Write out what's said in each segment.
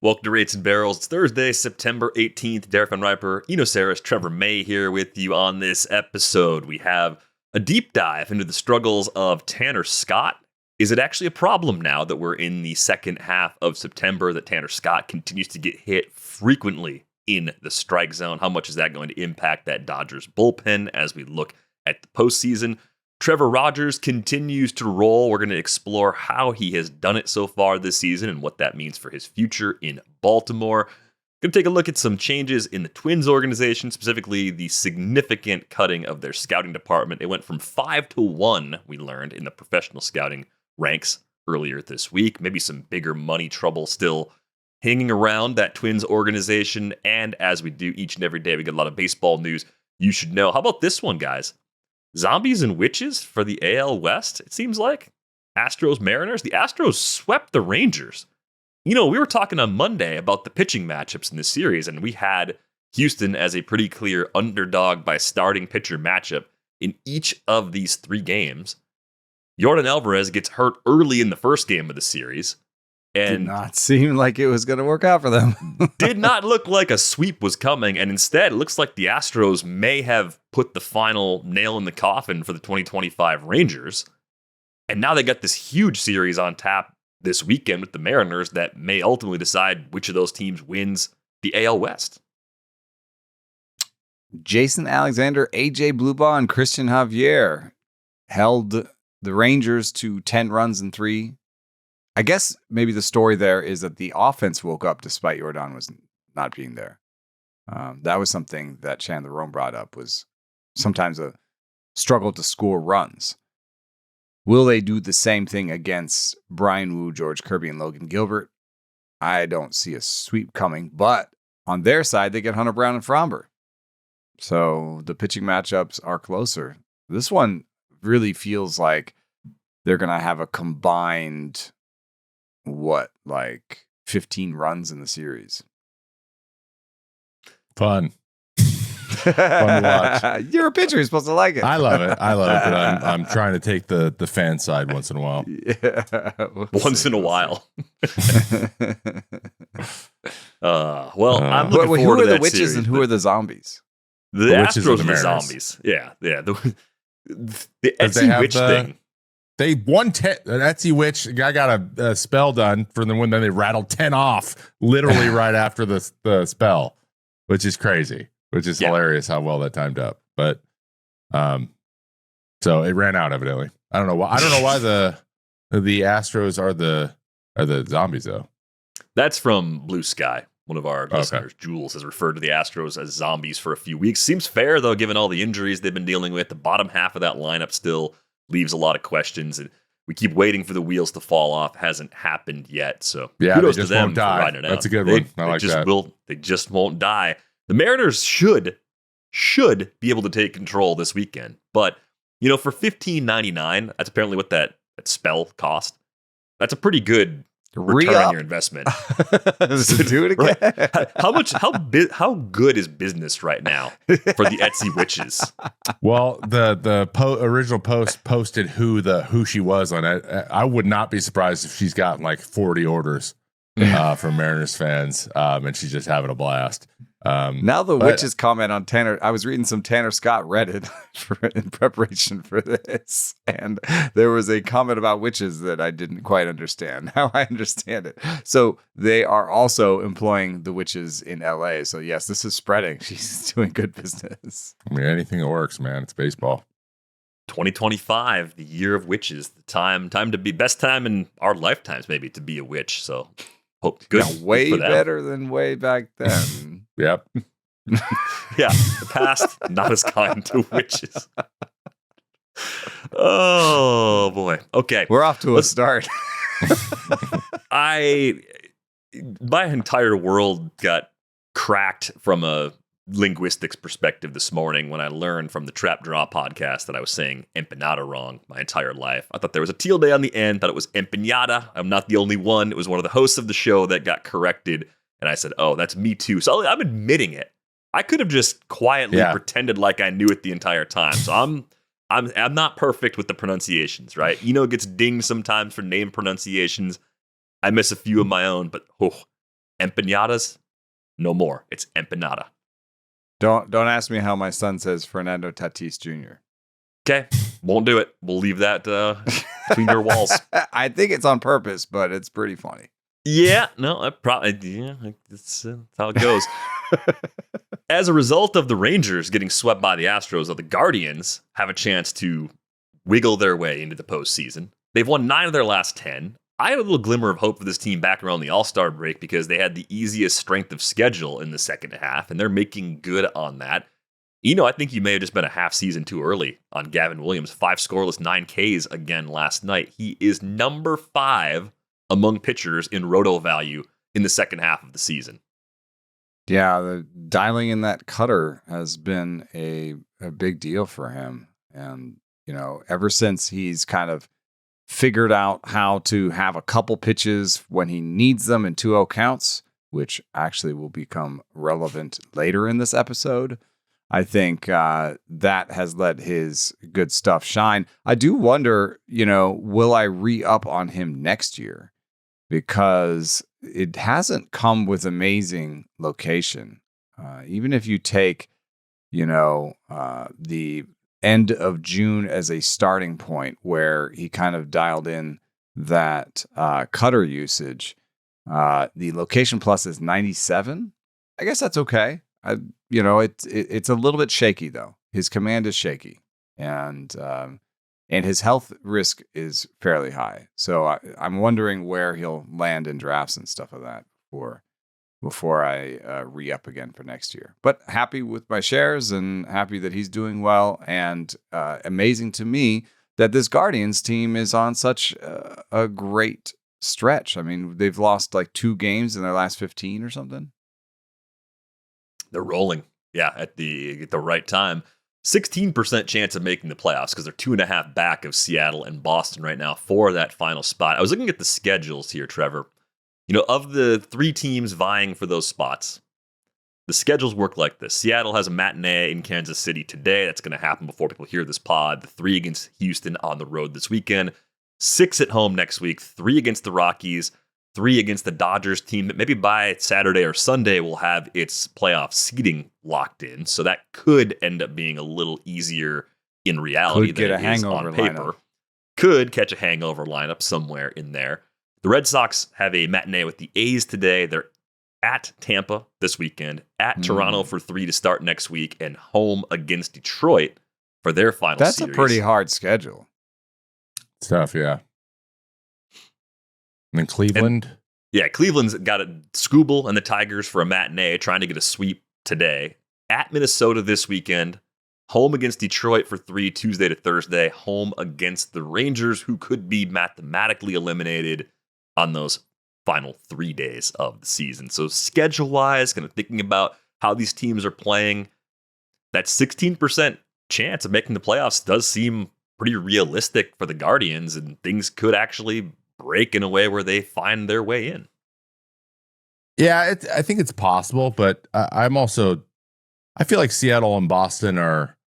Welcome to Rates and Barrels. It's Thursday, September 18th. Derek Van Riper, Eno Saris, Trevor May here with you on this episode. We have a deep dive into the struggles of Tanner Scott. Is it actually a problem now that we're in the second half of September that Tanner Scott continues to get hit frequently in the strike zone? How much is that going to impact that Dodgers bullpen as we look at the postseason? Trevor Rogers continues to roll. We're going to explore how he has done it so far this season and what that means for his future in Baltimore. Going to take a look at some changes in the Twins organization, specifically the significant cutting of their scouting department. It went from 5 to 1, we learned, in the professional scouting ranks earlier this week. Maybe some bigger money trouble still hanging around that Twins organization. And as we do each and every day, we get a lot of baseball news you should know. How about this one, guys? Zombies and witches for the AL West, it seems like. Astros, Mariners. The Astros swept the Rangers. You know, we were talking on Monday about the pitching matchups in this series, and we had Houston as a pretty clear underdog by starting pitcher matchup in each of these three games. Yordan Alvarez gets hurt early in the first game of the series. And did not seem like it was going to work out for them. Did not look like a sweep was coming. And instead, it looks like the Astros may have put the final nail in the coffin for the 2025 Rangers. And now they got this huge series on tap this weekend with the Mariners that may ultimately decide which of those teams wins the AL West. Jason Alexander, AJ Blubaugh, and Christian Javier held the Rangers to 10 runs in 3. I guess maybe the story there is that the offense woke up despite Yordan was not being there. That was something that Chandler Rome brought up, was sometimes a struggle to score runs. Will they do the same thing against Brian Wu, George Kirby, and Logan Gilbert? I don't see a sweep coming, but on their side, they get Hunter Brown and Fromber. So the pitching matchups are closer. This one really feels like they're going to have a combined 15 runs in the series. Fun to watch. You're a pitcher, you're supposed to like it. I love it, but I'm trying to take the fan side once in a while. Yeah, once in a while. I'm looking forward who to are that the witches series, and who are the zombies? The Astros and the zombies. Yeah. The Etsy witch thing. They won 10. An Etsy witch. I got a spell done for them when they rattled 10 off literally right after the spell, which is crazy, which is hilarious how well that timed up. But so it ran out evidently. I don't know why. I don't know why the Astros are the zombies though. That's from Bluesky. One of our listeners, Jules, has referred to the Astros as zombies for a few weeks. Seems fair though, given all the injuries they've been dealing with. The bottom half of that lineup still leaves a lot of questions, and we keep waiting for the wheels to fall off. Hasn't happened yet, so kudos to them for riding it out. That's a good one. I like that. They just won't die. The Mariners should be able to take control this weekend, but for $15.99, that's apparently what that spell cost. That's a pretty good return on your investment. Do it again. Right. How good is business right now for the Etsy witches? Well, the original post posted who she was on it. I would not be surprised if she's gotten like 40 orders from Mariners fans, and she's just having a blast. Now the witches comment on Tanner. I was reading some Tanner Scott Reddit in preparation for this, and there was a comment about witches that I didn't quite understand. Now I understand it. So they are also employing the witches in LA. So yes, this is spreading. She's doing good business. I mean, anything that works, man. It's baseball. 2025, the year of witches, the time to be best time in our lifetimes, maybe, to be a witch. So hope good. Yeah, way better than way back then. Yep. Yeah, the past, not as kind to witches. Oh, boy. Okay. We're off to a start. My entire world got cracked from a linguistics perspective this morning when I learned from the Trap Draw podcast that I was saying empanada wrong my entire life. I thought there was a teal day on the end, thought it was empanada. I'm not the only one. It was one of the hosts of the show that got corrected. And I said, oh, that's me too. So I'm admitting it. I could have just quietly pretended like I knew it the entire time. So I'm not perfect with the pronunciations, right? It gets dinged sometimes for name pronunciations. I miss a few of my own, but Empanadas, no more. It's empanada. Don't ask me how my son says Fernando Tatis Jr. Okay, won't do it. We'll leave that between your walls. I think it's on purpose, but it's pretty funny. Yeah, no, that's how it goes. As a result of the Rangers getting swept by the Astros, the Guardians have a chance to wiggle their way into the postseason. They've won 9 of their last 10. I had a little glimmer of hope for this team back around the All-Star break because they had the easiest strength of schedule in the second half, and they're making good on that. I think you may have just been a half season too early on Gavin Williams. 5 scoreless, 9 Ks again last night. He is number 5 among pitchers in roto value in the second half of the season. Yeah, the dialing in that cutter has been a big deal for him. And, ever since he's kind of figured out how to have a couple pitches when he needs them in 2-0 counts, which actually will become relevant later in this episode, I think that has let his good stuff shine. I do wonder, will I re-up on him next year? Because it hasn't come with amazing location. Even if you take, the end of June as a starting point where he kind of dialed in that cutter usage, the location plus is 97. I guess that's okay. It's a little bit shaky though. His command is shaky, and his health risk is fairly high. So I'm wondering where he'll land in drafts and stuff like that before I re-up again for next year. But happy with my shares and happy that he's doing well, and amazing to me that this Guardians team is on such a great stretch. I mean, they've lost like 2 games in their last 15 or something. They're rolling, at the right time. 16% chance of making the playoffs because they're 2.5 back of Seattle and Boston right now for that final spot. I was looking at the schedules here, Trevor. Of the 3 teams vying for those spots, the schedules work like this. Seattle has a matinee in Kansas City today. That's going to happen before people hear this pod. The 3 against Houston on the road this weekend. 6 at home next week. 3 against the Rockies. 3 against the Dodgers team that maybe by Saturday or Sunday will have its playoff seeding locked in. So that could end up being a little easier in reality than it is on paper. Lineup. Could catch a hangover lineup somewhere in there. The Red Sox have a matinee with the A's today. They're at Tampa this weekend, at Toronto for 3 to start next week, and home against Detroit for their final series. That's a pretty hard schedule. It's tough, yeah. And then Cleveland. Cleveland's got a Scooble and the Tigers for a matinee, trying to get a sweep today. At Minnesota this weekend, home against Detroit for 3 Tuesday to Thursday, home against the Rangers, who could be mathematically eliminated on those final 3 days of the season. So schedule-wise, kind of thinking about how these teams are playing, that 16% chance of making the playoffs does seem pretty realistic for the Guardians, and things could actually break in a way where they find their way in. Yeah, I think it's possible, but I feel like Seattle and Boston are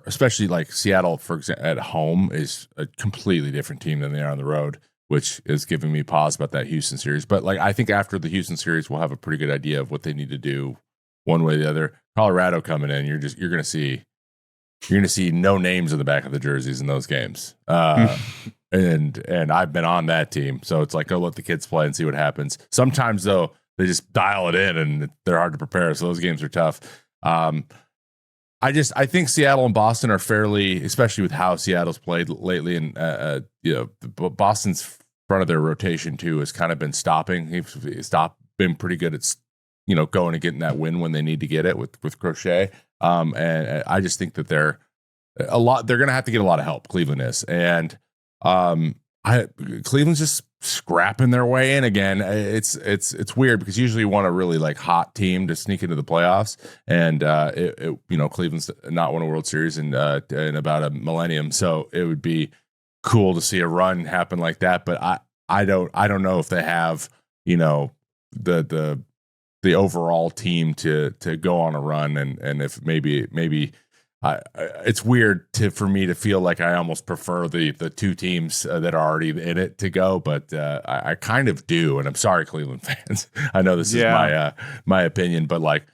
especially like Seattle, for example, at home is a completely different team than they are on the road, which is giving me pause about that Houston series. But like, I think after the Houston series, we'll have a pretty good idea of what they need to do one way or the other. Colorado coming in, you're going to see no names in the back of the jerseys in those games. And I've been on that team, so it's like, go let the kids play and see what happens. Sometimes though, they just dial it in and they're hard to prepare, so those games are tough. I think Seattle and Boston are fairly, especially with how Seattle's played lately, and Boston's front of their rotation too has kind of been stopping. He's been pretty good at going and getting that win when they need to get it with Crochet. And I just think that they're going to have to get a lot of help. Cleveland is, and Cleveland's just scrapping their way in again. It's weird because usually you want a really like hot team to sneak into the playoffs, and Cleveland's not won a World Series in about a millennium, so it would be cool to see a run happen like that. But I don't know if they have the overall team to go on a run, and if maybe it's weird for me to feel like I almost prefer the two teams that are already in it to go, but I kind of do. And I'm sorry, Cleveland fans. I know this is my opinion, but like,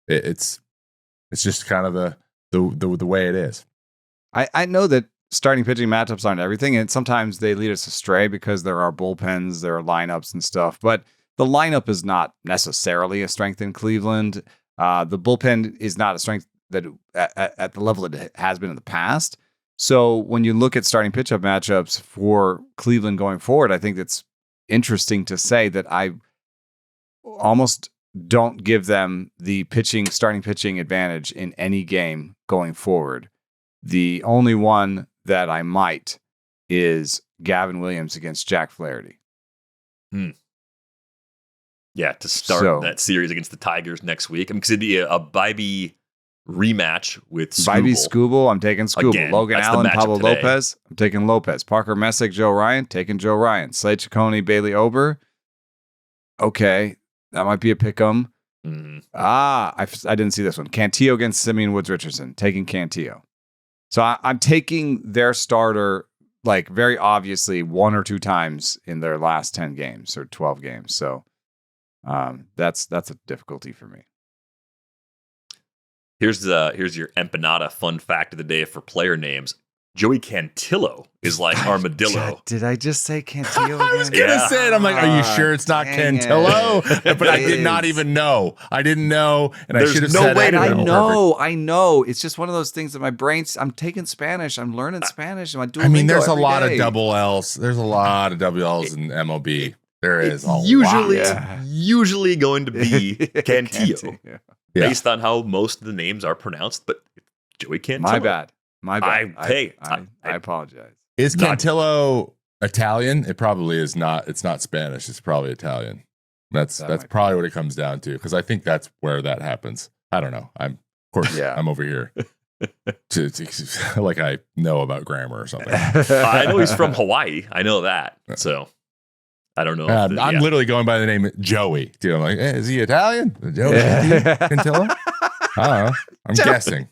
it's just kind of the way it is. I know that starting pitching matchups aren't everything, and sometimes they lead us astray because there are bullpens, there are lineups and stuff. But the lineup is not necessarily a strength in Cleveland. The bullpen is not a strength that at the level it has been in the past. So when you look at starting pitchup matchups for Cleveland going forward, I think it's interesting to say that I almost don't give them the starting pitching advantage in any game going forward. The only one that I might is Gavin Williams against Jack Flaherty. Yeah, to start that series against the Tigers next week. Because it'd be a Bibee rematch with Skubal. Bibee, Skubal, I'm taking Skubal. Again, Logan Allen, Pablo today. Lopez, I'm taking Lopez. Parker Messick, Joe Ryan, taking Joe Ryan. Slade Ciccone, Bailey Ober. Okay, that might be a pick'em. I didn't see this one. Cantillo against Simeon Woods Richardson, taking Cantillo. So I'm taking their starter like very obviously one or two times in their last 10 games or 12 games. So that's a difficulty for me. Here's your empanada fun fact of the day for player names. Joey Cantillo is like armadillo. Did I just say Cantillo? I was going to say it. I'm like, are you sure it's not Cantillo? But I did not even know. I didn't know. And I should have said it. I know. It's just one of those things that my brain's, I'm taking Spanish. I'm learning Spanish. There's a lot of double L's. There's a lot of double L's in MLB. There is usually going to be Cantillo. Based on how most of the names are pronounced, but Joey Cantillo. My bad. I apologize. Is Cantillo Italian? It probably is not. It's not Spanish. It's probably Italian. That's probably what it comes down to, because I think that's where that happens. I don't know. I'm over here to like I know about grammar or something. I know he's from Hawaii. I know that. So I don't know. I'm literally going by the name Joey. Dude, I'm like, is he Italian? Joey Cantillo? I don't know. I'm guessing.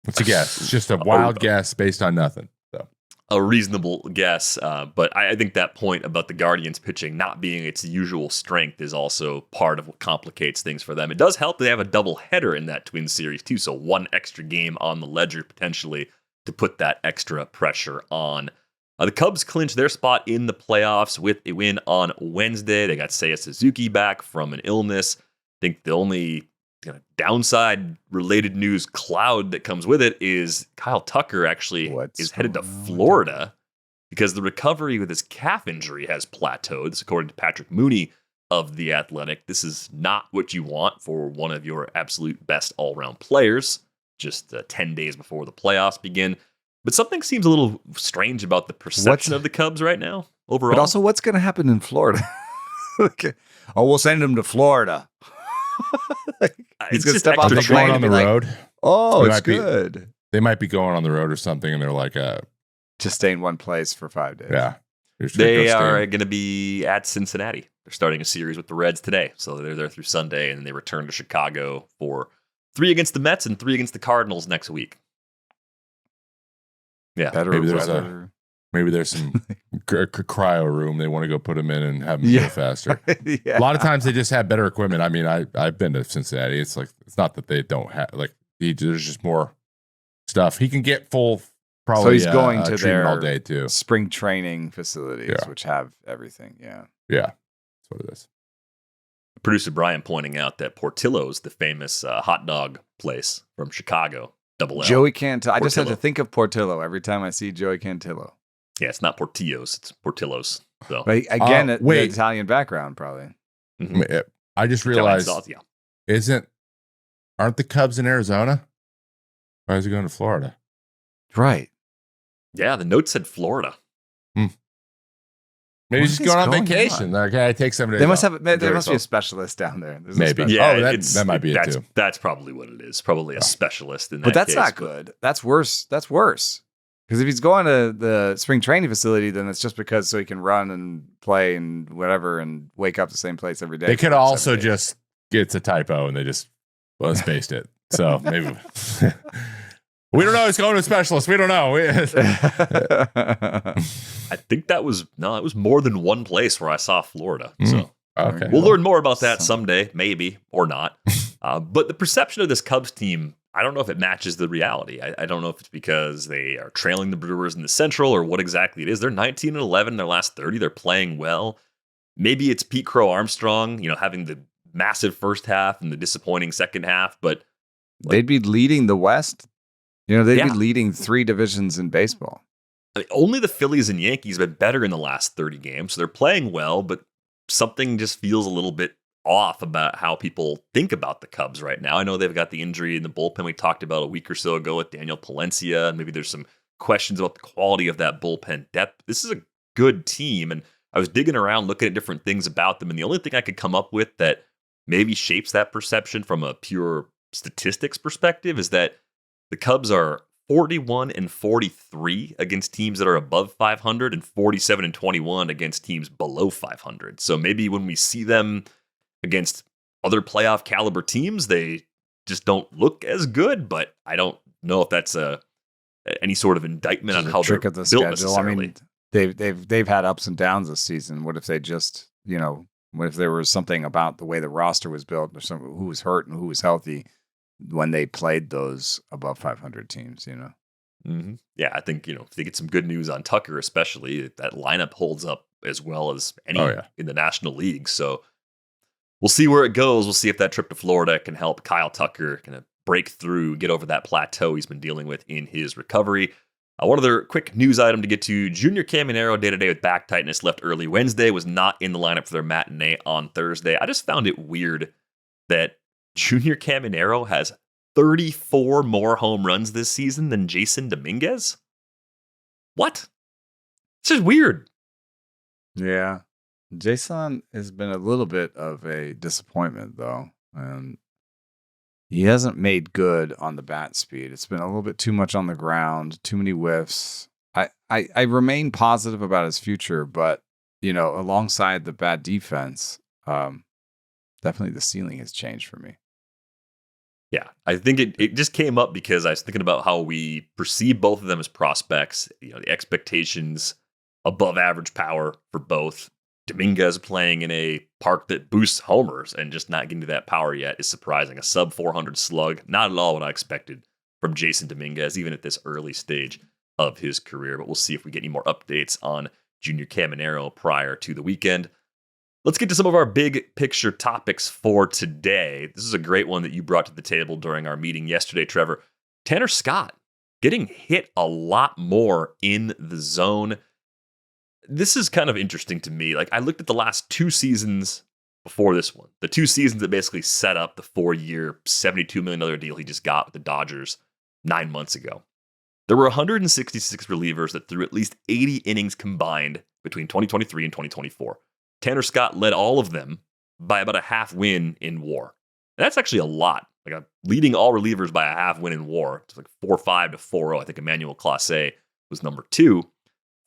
What's your guess? It's just a wild guess based on nothing. So a reasonable guess, but I think that point about the Guardians pitching not being its usual strength is also part of what complicates things for them. It does help that they have a double header in that Twins series too, so one extra game on the ledger potentially to put that extra pressure on. The Cubs clinch their spot in the playoffs with a win on Wednesday. They got Seiya Suzuki back from an illness. I think the only kind of downside related news cloud that comes with it is Kyle Tucker actually is headed to Florida because the recovery with his calf injury has plateaued. This according to Patrick Mooney of The Athletic. This is not what you want for one of your absolute best all-around players just 10 days before the playoffs begin. But something seems a little strange about the perception of the Cubs right now overall. But also, what's going to happen in Florida? We'll send him to Florida. He's going to step off the plane on the road. It's good. They might be going on the road or something, and they're like, just stay in one place for 5 days. Yeah. They are going to be at Cincinnati. They're starting a series with the Reds today. So they're there through Sunday, and then they return to Chicago for 3 against the Mets and 3 against the Cardinals next week. Yeah. Maybe there's some cryo room. They want to go put them in and have them go faster. A lot of times they just have better equipment. I mean, I've been to Cincinnati. It's like, it's not that they don't have, like, there's just more stuff. He can get full, probably. So he's going to their all day too. Spring training facilities, which have everything. Yeah. That's what it is. Producer Brian pointing out that Portillo's, the famous hot dog place from Chicago. Double L. Joey Cantillo. I just have to think of Portillo every time I see Joey Cantillo. Yeah, it's not Portillo's, it's Portillo's. So but again, the Italian background probably. Mm-hmm. I just realized, aren't the Cubs in Arizona? Why is he going to Florida? Right. Yeah, the note said Florida. Maybe he's just going on vacation. Okay, take 7 days. They must have. There must be a specialist down there. Maybe. That might be it too. That's probably what it is. Probably a specialist in that. But that's not good. That's worse. That's worse. Because if he's going to the spring training facility, then it's just because so he can run and play and whatever and wake up the same place every day. They could also just, it's a typo and they just spaced it. So maybe we don't know. He's going to a specialist. We don't know. I think it was more than one place where I saw Florida. So okay, we'll learn more about that someday, maybe or not. But the perception of this Cubs team, I don't know if it matches the reality. I don't know if it's because they are trailing the Brewers in the Central or what exactly it is. They're 19-11 in their last 30. They're playing well. Maybe it's Pete Crow Armstrong, having the massive first half and the disappointing second half. But they'd be leading the West. They'd be leading 3 divisions in baseball. I mean, only the Phillies and Yankees have been better in the last 30 games. So they're playing well, but something just feels a little bit off about how people think about the Cubs right now. I know they've got the injury in the bullpen we talked about a week or so ago with Daniel Palencia, and maybe there's some questions about the quality of that bullpen depth. This is a good team, and I was digging around looking at different things about them, and the only thing I could come up with that maybe shapes that perception from a pure statistics perspective is that the Cubs are 41-43 against teams that are above 500 and 47-21 against teams below 500. So maybe when we see them against other playoff caliber teams, they just don't look as good, but I don't know if that's any sort of indictment on how they're trick of the built schedule. I mean, they've had ups and downs this season. What if they just, what if there was something about the way the roster was built, or who was hurt and who was healthy when they played those above 500 teams, Mm-hmm. Yeah, I think, if they get some good news on Tucker, especially, that lineup holds up as well as any in the National League. So we'll see where it goes. We'll see if that trip to Florida can help Kyle Tucker kind of break through, get over that plateau he's been dealing with in his recovery. One other quick news item to get to: Junior Caminero, day-to-day with back tightness, left early Wednesday, was not in the lineup for their matinee on Thursday. I just found it weird that Junior Caminero has 34 more home runs this season than Jason Dominguez. What? It's just weird. Yeah. Jason has been a little bit of a disappointment, though. And he hasn't made good on the bat speed. It's been a little bit too much on the ground, too many whiffs. I remain positive about his future, but, alongside the bad defense, definitely the ceiling has changed for me. Yeah, I think it just came up because I was thinking about how we perceive both of them as prospects. The expectations above average power for both. Dominguez playing in a park that boosts homers and just not getting to that power yet is surprising. A sub 400 slug, not at all what I expected from Jason Dominguez, even at this early stage of his career. But we'll see if we get any more updates on Junior Caminero prior to the weekend. Let's get to some of our big picture topics for today. This is a great one that you brought to the table during our meeting yesterday, Trevor. Tanner Scott getting hit a lot more in the zone. This is kind of interesting to me. I looked at the last 2 seasons before this one, the 2 seasons that basically set up the 4-year, $72 million deal he just got with the Dodgers 9 months ago. There were 166 relievers that threw at least 80 innings combined between 2023 and 2024. Tanner Scott led all of them by about a half win in WAR. And that's actually a lot. Leading all relievers by a half win in WAR. It's 4.5 to 4.0. I think Emmanuel Clase was number 2.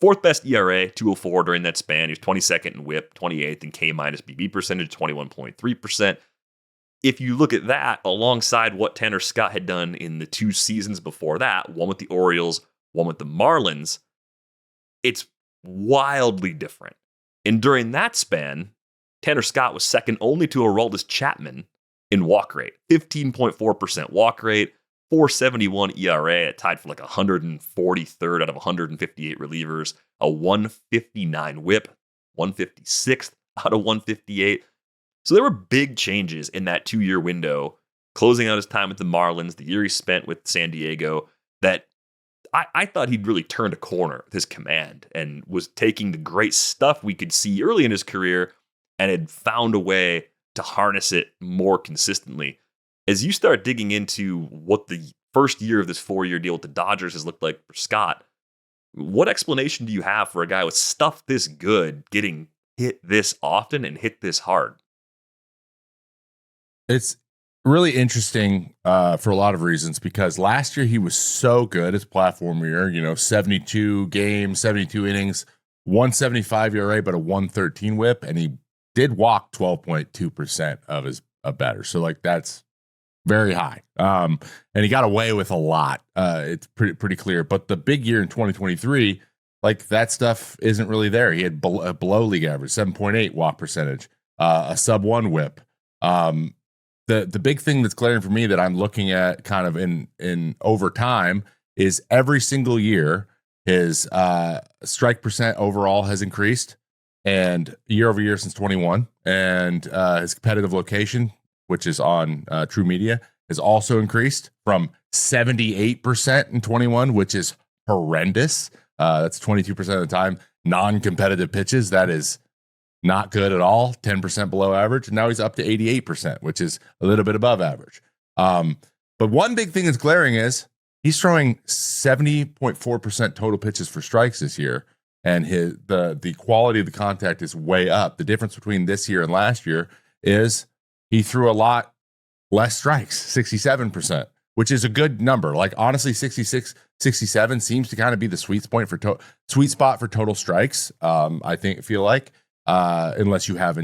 4th best ERA, 2.04 during that span. He was 22nd in WHIP, 28th in K-minus BB percentage, 21.3%. If you look at that alongside what Tanner Scott had done in the 2 seasons before that, one with the Orioles, one with the Marlins, it's wildly different. And during that span, Tanner Scott was second only to Aroldis Chapman in walk rate. 15.4% walk rate, 4.71 ERA, tied for 143rd out of 158 relievers, a 159 whip, 156th out of 158. So there were big changes in that 2-year window, closing out his time with the Marlins, the year he spent with San Diego, that I thought he'd really turned a corner with his command and was taking the great stuff we could see early in his career and had found a way to harness it more consistently. As you start digging into what the first year of this 4-year deal with the Dodgers has looked like for Scott, what explanation do you have for a guy with stuff this good getting hit this often and hit this hard? It's really interesting for a lot of reasons, because last year he was so good his platform year, 72 games, 72 innings, 175 ERA, but a 113 whip. And he did walk 12.2% of his batters. So that's very high. And he got away with a lot. It's pretty clear. But the big year in 2023, like that stuff isn't really there. He had below league average, 7.8 walk percentage, a sub 1 whip. The big thing that's glaring for me that I'm looking at kind of in over time is every single year his strike percent overall has increased, and year over year since 21, and his competitive location, which is on True Media, has also increased from 78% in 21, which is horrendous. That's 22% of the time non-competitive pitches. That is not good at all. 10% below average. And now he's up to 88%, which is a little bit above average. But one big thing that's glaring is he's throwing 70.4% total pitches for strikes this year. And the quality of the contact is way up. The difference between this year and last year is he threw a lot less strikes, 67%, which is a good number. Like honestly, 66, 67 seems to kind of be the sweet spot for total strikes. I feel like, unless you have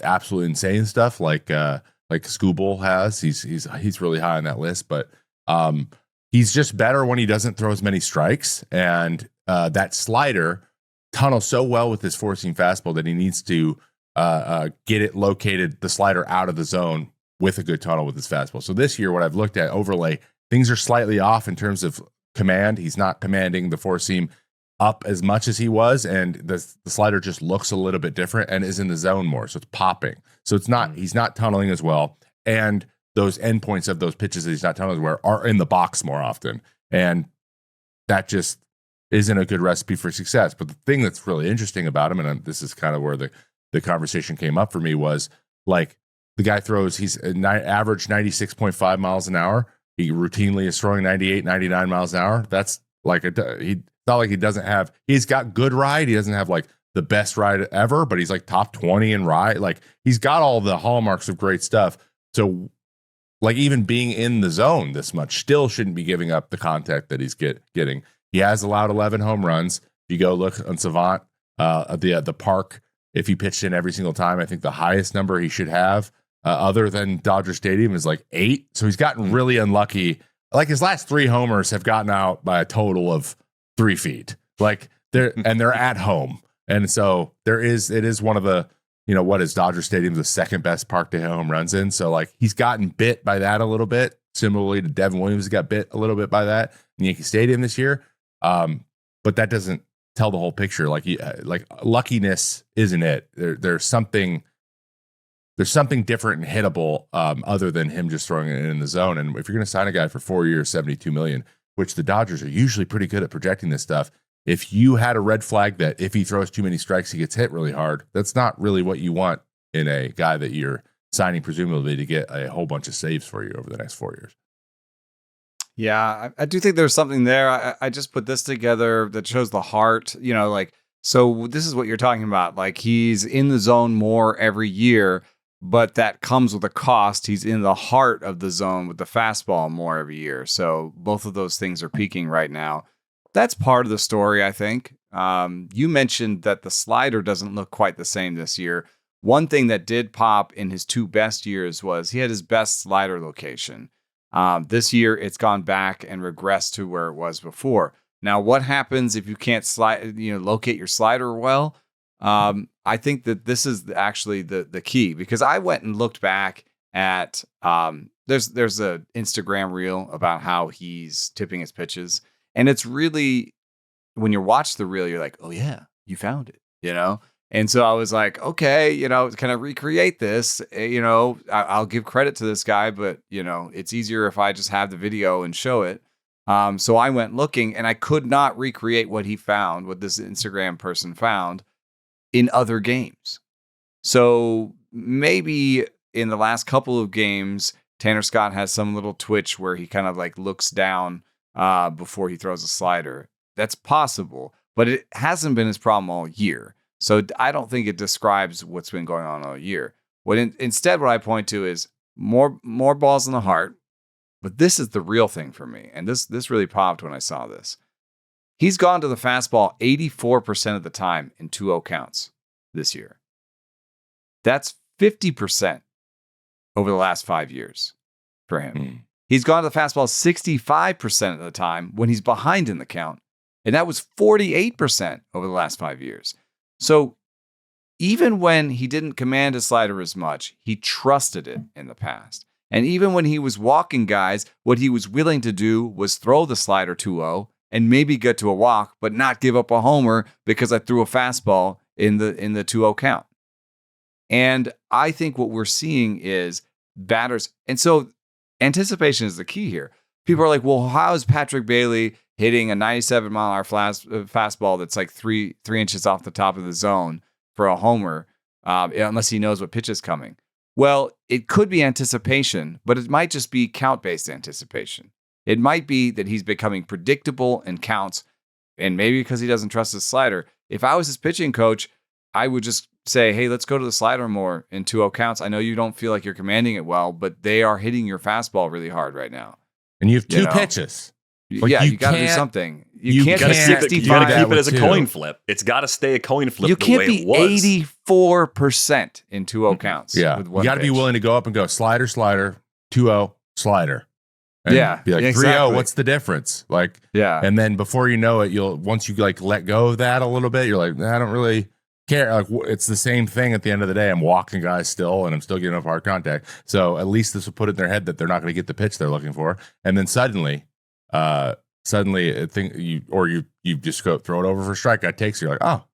absolutely insane stuff like Scooble has, he's really high on that list, but he's just better when he doesn't throw as many strikes, and that slider tunnels so well with his four-seam fastball that he needs to get it located, the slider out of the zone with a good tunnel with his fastball. So this year, what I've looked at overlay, things are slightly off in terms of command. He's not commanding the four-seam up as much as he was, and the slider just looks a little bit different and is in the zone more, so it's popping. So he's not tunneling as well, and those endpoints of those pitches that he's not tunneling where are in the box more often, and that just isn't a good recipe for success. But the thing that's really interesting about him, and this is kind of where the conversation came up for me, was like the guy throws, he's average 96.5 miles an hour. He routinely is throwing 98, 99 miles an hour. That's like not like he doesn't have, he's got good ride. He doesn't have like the best ride ever, but he's like top 20 in ride. Like he's got all the hallmarks of great stuff. So like even being in the zone this much still shouldn't be giving up the contact that he's getting. He has allowed 11 home runs. If you go look on Savant, the park, if he pitched in every single time, I think the highest number he should have other than Dodger Stadium is like 8. So he's gotten really unlucky. Like his last 3 homers have gotten out by a total of 3 feet. Like they're at home. And so it is one of the, what is Dodger Stadium, the second best park to hit home runs in. So like he's gotten bit by that a little bit. Similarly to Devin Williams got bit a little bit by that in Yankee Stadium this year. But that doesn't tell the whole picture. Like luckiness isn't it. There's something different and hittable other than him just throwing it in the zone. And if you're going to sign a guy for 4 years, $72 million, which the Dodgers are usually pretty good at projecting this stuff, if you had a red flag that if he throws too many strikes, he gets hit really hard, that's not really what you want in a guy that you're signing presumably to get a whole bunch of saves for you over the next 4 years. Yeah, I do think there's something there. I just put this together that shows the heart, so this is what you're talking about. Like he's in the zone more every year, but that comes with a cost. He's in the heart of the zone with the fastball more every year. So both of those things are peaking right now. That's part of the story, I think. You mentioned that the slider doesn't look quite the same this year. One thing that did pop in his 2 best years was he had his best slider location. This year, it's gone back and regressed to where it was before. Now, what happens if you can't locate your slider well? I think that this is actually the key, because I went and looked back at there's an Instagram reel about how he's tipping his pitches, and it's really, when you watch the reel, you're like, oh yeah, you found it, And so I was like, okay, can I recreate this? I'll give credit to this guy, but it's easier if I just have the video and show it. So I went looking, and I could not recreate what he found, what this Instagram person found in other games. So maybe in the last couple of games, Tanner Scott has some little twitch where he kind of like looks down before he throws a slider. That's possible, but it hasn't been his problem all year. So I don't think it describes what's been going on all year. Instead, what I point to is more balls in the heart. But this is the real thing for me. And this really popped when I saw this. He's gone to the fastball 84% of the time in 2-0 counts this year. That's 50% over the last 5 years. for him. He's gone to the fastball 65% of the time when he's behind in the count. And that was 48% over the last 5 years. So even when he didn't command his slider as much, he trusted it in the past. And even when he was walking guys, what he was willing to do was throw the slider 2-0 and maybe get to a walk, but not give up a homer because I threw a fastball in the 2-0 count. And I think what we're seeing is batters. And so anticipation is the key here. People are like, well, how is Patrick Bailey hitting a 97-mile-an-hour fastball that's like three inches off the top of the zone for a homer, unless he knows what pitch is coming? Well, it could be anticipation, but it might just be count-based anticipation. It might be that he's becoming predictable in counts, and maybe because he doesn't trust his slider. If I was his pitching coach, I would just say, hey, let's go to the slider more in 2-0 counts. I know you don't feel like you're commanding it well, but they are hitting your fastball really hard right now. And you have two pitches. Like you got to do something. You can't be 65. You got to keep it as a coin flip. It's got to stay a coin flip. You can't be 84% in 2-0 counts. Yeah, you got to be willing to go up and go slider, 2-0, slider. And be like 3-0. What's the difference? Like, and then before you know it, once you like let go of that a little bit, you're like, I don't really care. Like, it's the same thing at the end of the day. I'm walking guys still, and I'm still getting up hard contact. So at least this will put it in their head that they're not going to get the pitch they're looking for. And then suddenly I think you just go throw it over for a strike. Guy takes you, you're like, oh,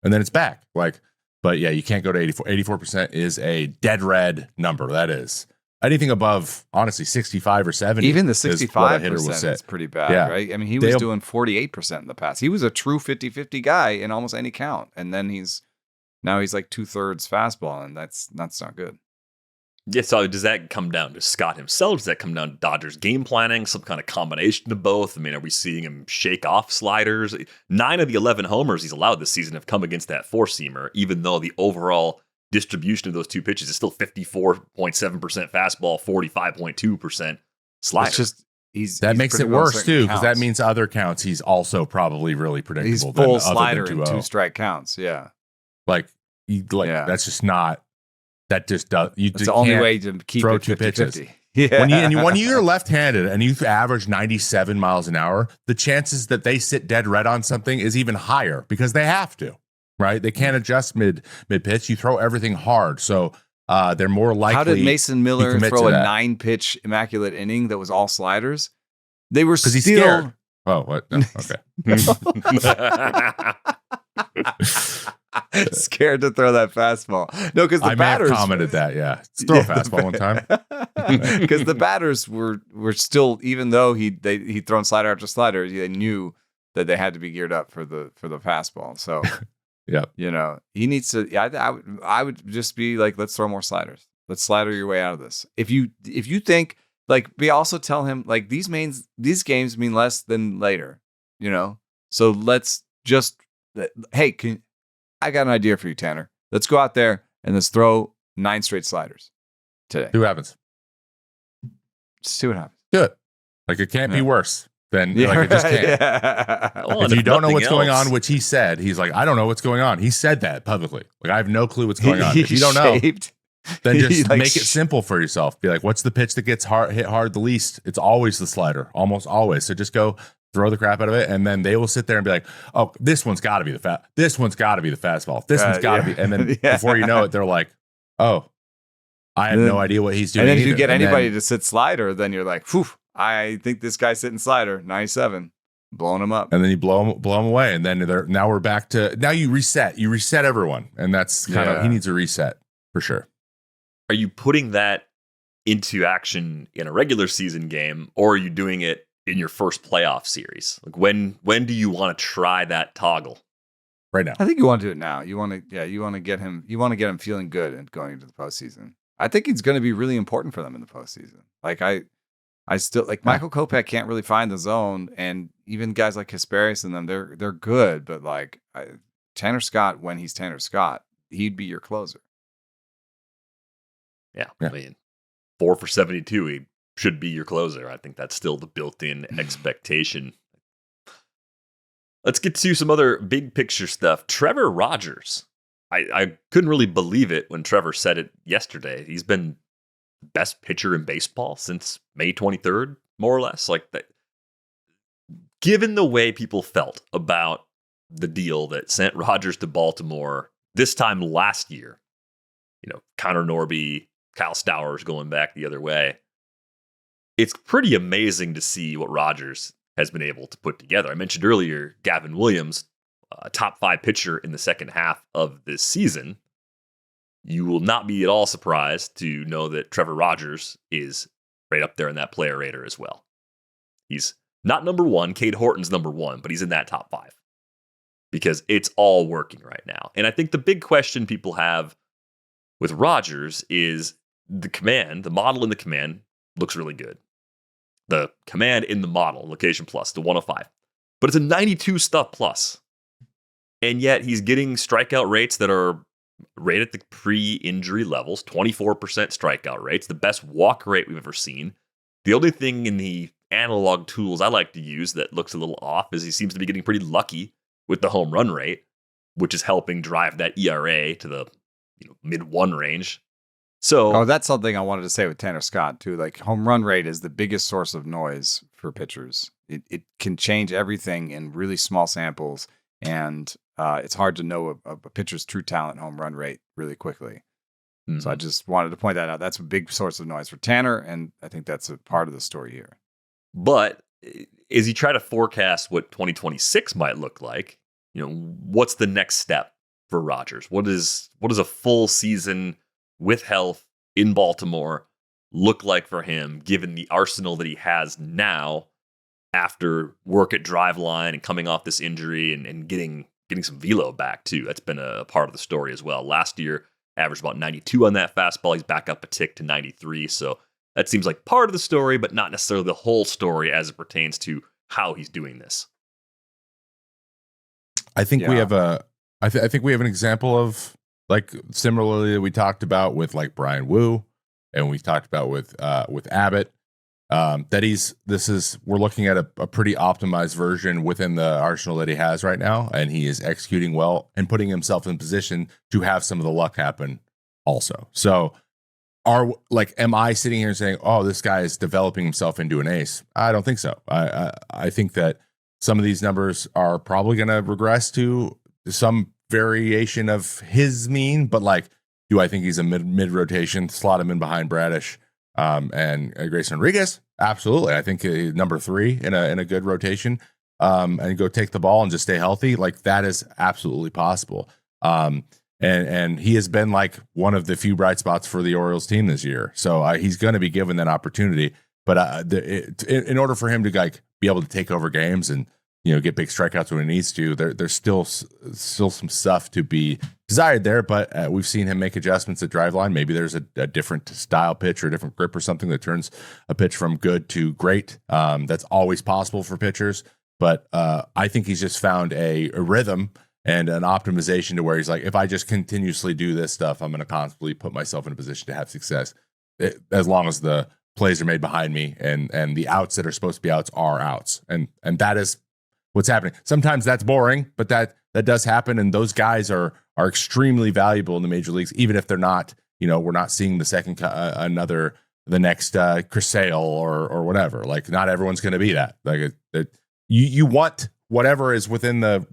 and then it's back. Like, but yeah, you can't go to 84. 84% is a dead red number. That is anything above, honestly, 65 or 70. Even the 65% is pretty bad, right? I mean, he was doing 48% in the past. He was a true 50-50 guy in almost any count, and then he's like 2/3 fastball, and that's not good. Yeah, so does that come down to Scott himself? Does that come down to Dodgers game planning? Some kind of combination of both? I mean, are we seeing him shake off sliders? 9 of the 11 homers he's allowed this season have come against that four-seamer, even though the overall distribution of those two pitches is still 54.7% fastball, 45.2% slider. It's just that makes it worse too, because that means other counts he's also probably really predictable. He's full slider in 2-strike counts. Yeah, that's just not. That just does. It's the only way to keep throw it 50, two pitches. 50. Yeah. When you're left-handed and you average 97 miles an hour, the chances that they sit dead red on something is even higher because they have to, right? They can't adjust mid pitch. You throw everything hard, so they're more likely. How did Mason Miller throw a 9-pitch immaculate inning that was all sliders? They were still. He's scared. Oh, what? No, okay. Scared to throw that fastball. No, because the batters may have commented that. Yeah, throw a fastball one time. Because the batters were still, even though he'd thrown slider after slider, they knew that they had to be geared up for the fastball. So, he needs to. I would just be like, let's throw more sliders. Let's slider your way out of this. If you think like, we also tell him like these games mean less than later. So let's just I got an idea for you, Tanner. Let's go out there and let's throw 9 straight sliders today. See what happens. See what happens. Good. Like, it can't be worse than it just can't. Yeah. Well, if you don't know what's going on, which he said, he's like, I don't know what's going on. He said that publicly. Like, I have no clue what's going on. If you don't know, then just make it simple for yourself. Be like, what's the pitch that gets hit hard the least? It's always the slider, almost always. So just go throw the crap out of it, and then they will sit there and be like, "Oh, this one's got to be this one's got to be the fastball. This one's got to be." And then before you know it, they're like, "Oh, I have no idea what he's doing." And then if you get anybody to sit slider, then you're like, "Phew, I think this guy's sitting slider, 97, blowing him up." And then you blow them away, and then now we're back to you reset everyone, and that's kind of he needs a reset for sure. Are you putting that into action in a regular season game, or are you doing it in your first playoff series? Like, when do you want to try that toggle? Right now. I think you want to do it now. You want to get him feeling good and going into the postseason. I think it's going to be really important for them in the postseason. Like, I still like Michael Kopech can't really find the zone, and even guys like Hesperis and them, they're good, but like Tanner Scott, when he's Tanner Scott, he'd be your closer. Yeah. I mean, 4 for 72, he should be your closer. I think that's still the built-in expectation. Let's get to some other big picture stuff. Trevor Rogers. I couldn't really believe it when Trevor said it yesterday. He's been best pitcher in baseball since May 23rd, more or less. Like that. Given the way people felt about the deal that sent Rogers to Baltimore this time last year, Connor Norby, Kyle Stowers going back the other way, it's pretty amazing to see what Rogers has been able to put together. I mentioned earlier Gavin Williams, a top 5 pitcher in the second half of this season. You will not be at all surprised to know that Trevor Rogers is right up there in that player radar as well. He's not number 1. Cade Horton's number 1, but he's in that top 5 because it's all working right now. And I think the big question people have with Rogers is the command, the model in the command looks really good. The command in the model, location plus, the 105. But it's a 92 stuff plus. And yet he's getting strikeout rates that are right at the pre-injury levels, 24% strikeout rates, the best walk rate we've ever seen. The only thing in the analog tools I like to use that looks a little off is he seems to be getting pretty lucky with the home run rate, which is helping drive that ERA to the mid-1 range. So, that's something I wanted to say with Tanner Scott too. Like, home run rate is the biggest source of noise for pitchers. It can change everything in really small samples, and it's hard to know a pitcher's true talent home run rate really quickly. Mm-hmm. So I just wanted to point that out. That's a big source of noise for Tanner, and I think that's a part of the story here. But as you try to forecast what 2026 might look like, what's the next step for Rogers? What is a full season with health in Baltimore look like for him, given the arsenal that he has now after work at Driveline and coming off this injury and getting some velo back too? That's been a part of the story as well. Last year, averaged about 92 on that fastball. He's back up a tick to 93. So that seems like part of the story, but not necessarily the whole story as it pertains to how he's doing this. I think we have I think we have an example of, like, similarly that we talked about with like Brian Wu, and we talked about with Abbott. We're looking at a pretty optimized version within the arsenal that he has right now, and he is executing well and putting himself in position to have some of the luck happen also. So am I sitting here saying, oh, this guy is developing himself into an ace? I don't think so. I think that some of these numbers are probably going to regress to some variation of his mean, but like, do I think he's a mid rotation? Slot him in behind Bradish and Grayson Rodriguez? Absolutely. I think number 3 in a good rotation, and go take the ball and just stay healthy. Like, that is absolutely possible. And he has been like one of the few bright spots for the Orioles team this year. So he's going to be given that opportunity. But in order for him to like be able to take over games and get big strikeouts when he needs to, there's still some stuff to be desired there. But we've seen him make adjustments at Driveline. Maybe there's a different style pitch or a different grip or something that turns a pitch from good to great. That's always possible for pitchers. But I think he's just found a rhythm and an optimization to where he's like, if I just continuously do this stuff, I'm going to constantly put myself in a position to have success, as long as the plays are made behind me and the outs that are supposed to be outs are outs. And that is what's happening. Sometimes that's boring, but that does happen. And those guys are extremely valuable in the major leagues, even if they're not, we're not seeing the next Chris Sale or whatever. Like, not everyone's going to be that. Like, you want whatever is within the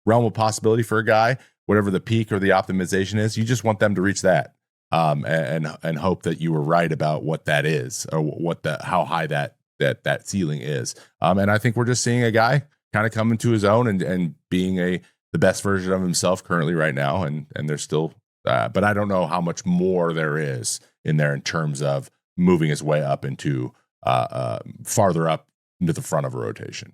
realm of possibility for a guy, whatever the peak or the optimization is, you just want them to reach that. And hope that you were right about what that is, or how high that ceiling is. And I think we're just seeing a guy kind of coming to his own and being the best version of himself currently right now. And there's still, but I don't know how much more there is in there in terms of moving his way up into farther up into the front of a rotation.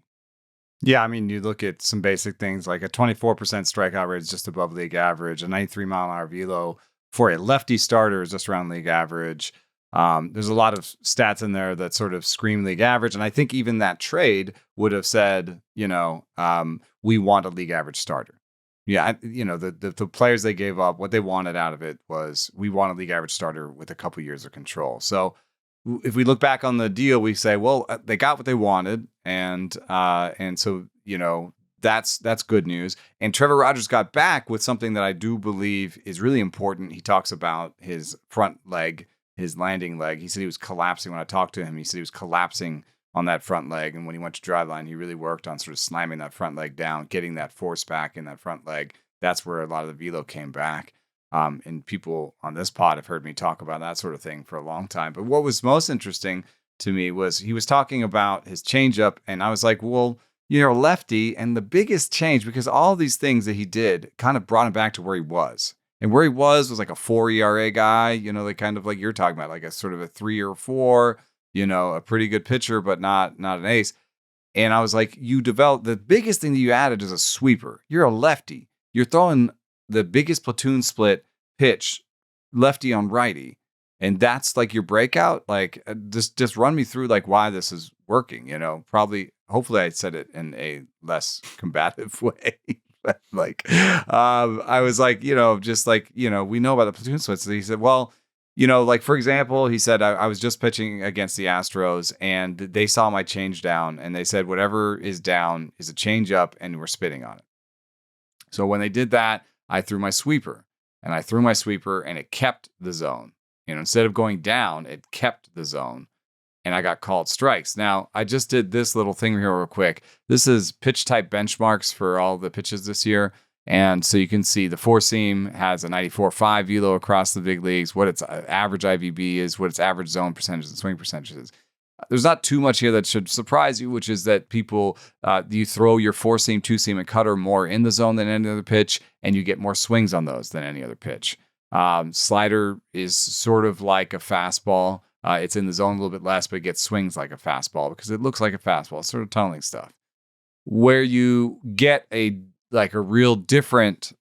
Yeah, I mean, you look at some basic things like a 24% strikeout rate is just above league average, a 93 mile an hour velo for a lefty starter is just around league average. There's a lot of stats in there that sort of scream league average. And I think even that trade would have said, we want a league average starter. Yeah, the players they gave up, what they wanted out of it was, we want a league average starter with a couple years of control. So if we look back on the deal, we say, well, they got what they wanted. And so, that's good news. And Trevor Rogers got back with something that I do believe is really important. He talks about his front leg his landing leg. He said he was collapsing. When I talked to him, he said he was collapsing on that front leg. And when he went to driveline, he really worked on sort of slamming that front leg down, getting that force back in that front leg. That's where a lot of the velo came back. And people on this pod have heard me talk about that sort of thing for a long time. But what was most interesting to me was he was talking about his changeup. And I was like, well, you're a lefty. And the biggest change, because all these things that he did kind of brought him back to where he was. And where he was like a 4 ERA guy, like kind of like you're talking about, like a sort of a 3 or 4, a pretty good pitcher, but not an ace. And I was like, you developed, the biggest thing that you added is a sweeper. You're a lefty. You're throwing the biggest platoon split pitch, lefty on righty. And that's like your breakout. Like, just run me through like why this is working, hopefully I said it in a less combative way. Like, I was like, just like, we know about the platoon splits. So he said, well, like, for example, he said, I was just pitching against the Astros and they saw my change down and they said, whatever is down is a change up and we're spitting on it. So when they did that, I threw my sweeper and it kept the zone. Instead of going down, it kept the zone and I got called strikes. Now, I just did this little thing here real quick. This is pitch type benchmarks for all the pitches this year. And so you can see the four seam has a 94.5 velo across the big leagues, what its average IVB is, what its average zone percentage and swing percentage is. There's not too much here that should surprise you, which is that people, you throw your four seam, two seam, and cutter more in the zone than any other pitch, and you get more swings on those than any other pitch. Slider is sort of like a fastball. It's in the zone a little bit less, but it gets swings like a fastball because it looks like a fastball. It's sort of tunneling stuff. Where you get a real different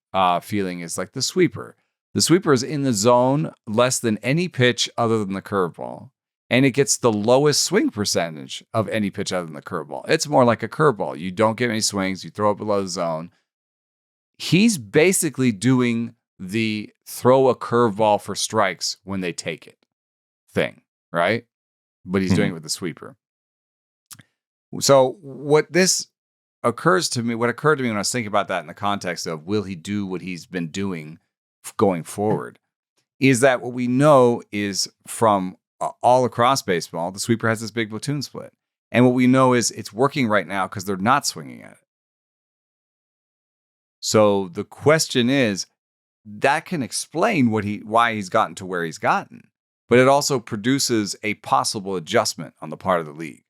feeling is like the sweeper. The sweeper is in the zone less than any pitch other than the curveball. And it gets the lowest swing percentage of any pitch other than the curveball. It's more like a curveball. You don't get any swings. You throw it below the zone. He's basically doing the throw a curveball for strikes when they take it thing, right? But he's doing it with the sweeper. So what occurred to me when I was thinking about that in the context of will he do what he's been doing going forward, is that what we know is from all across baseball, the sweeper has this big platoon split. And what we know is it's working right now because they're not swinging at it. So the question is, that can explain why he's gotten to where he's gotten, but it also produces a possible adjustment on the part of the league,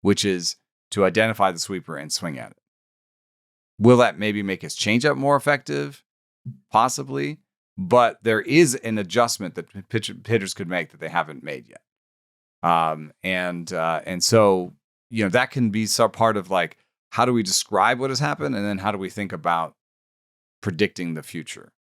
which is to identify the sweeper and swing at it. Will that maybe make his changeup more effective? Possibly. But there is an adjustment that pitchers could make that they haven't made yet. And so, that can be some part of like, how do we describe what has happened? And then how do we think about predicting the future?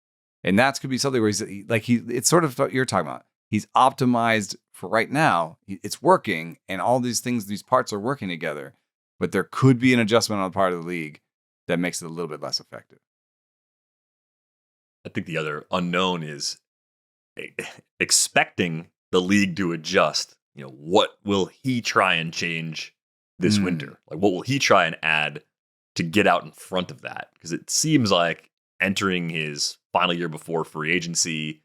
And that could be something where it's sort of what you're talking about. He's optimized for right now. It's working and all these things, these parts are working together, but there could be an adjustment on the part of the league that makes it a little bit less effective. I think the other unknown is expecting the league to adjust. What will he try and change this winter? Like, what will he try and add to get out in front of that? Because it seems like entering his final year before free agency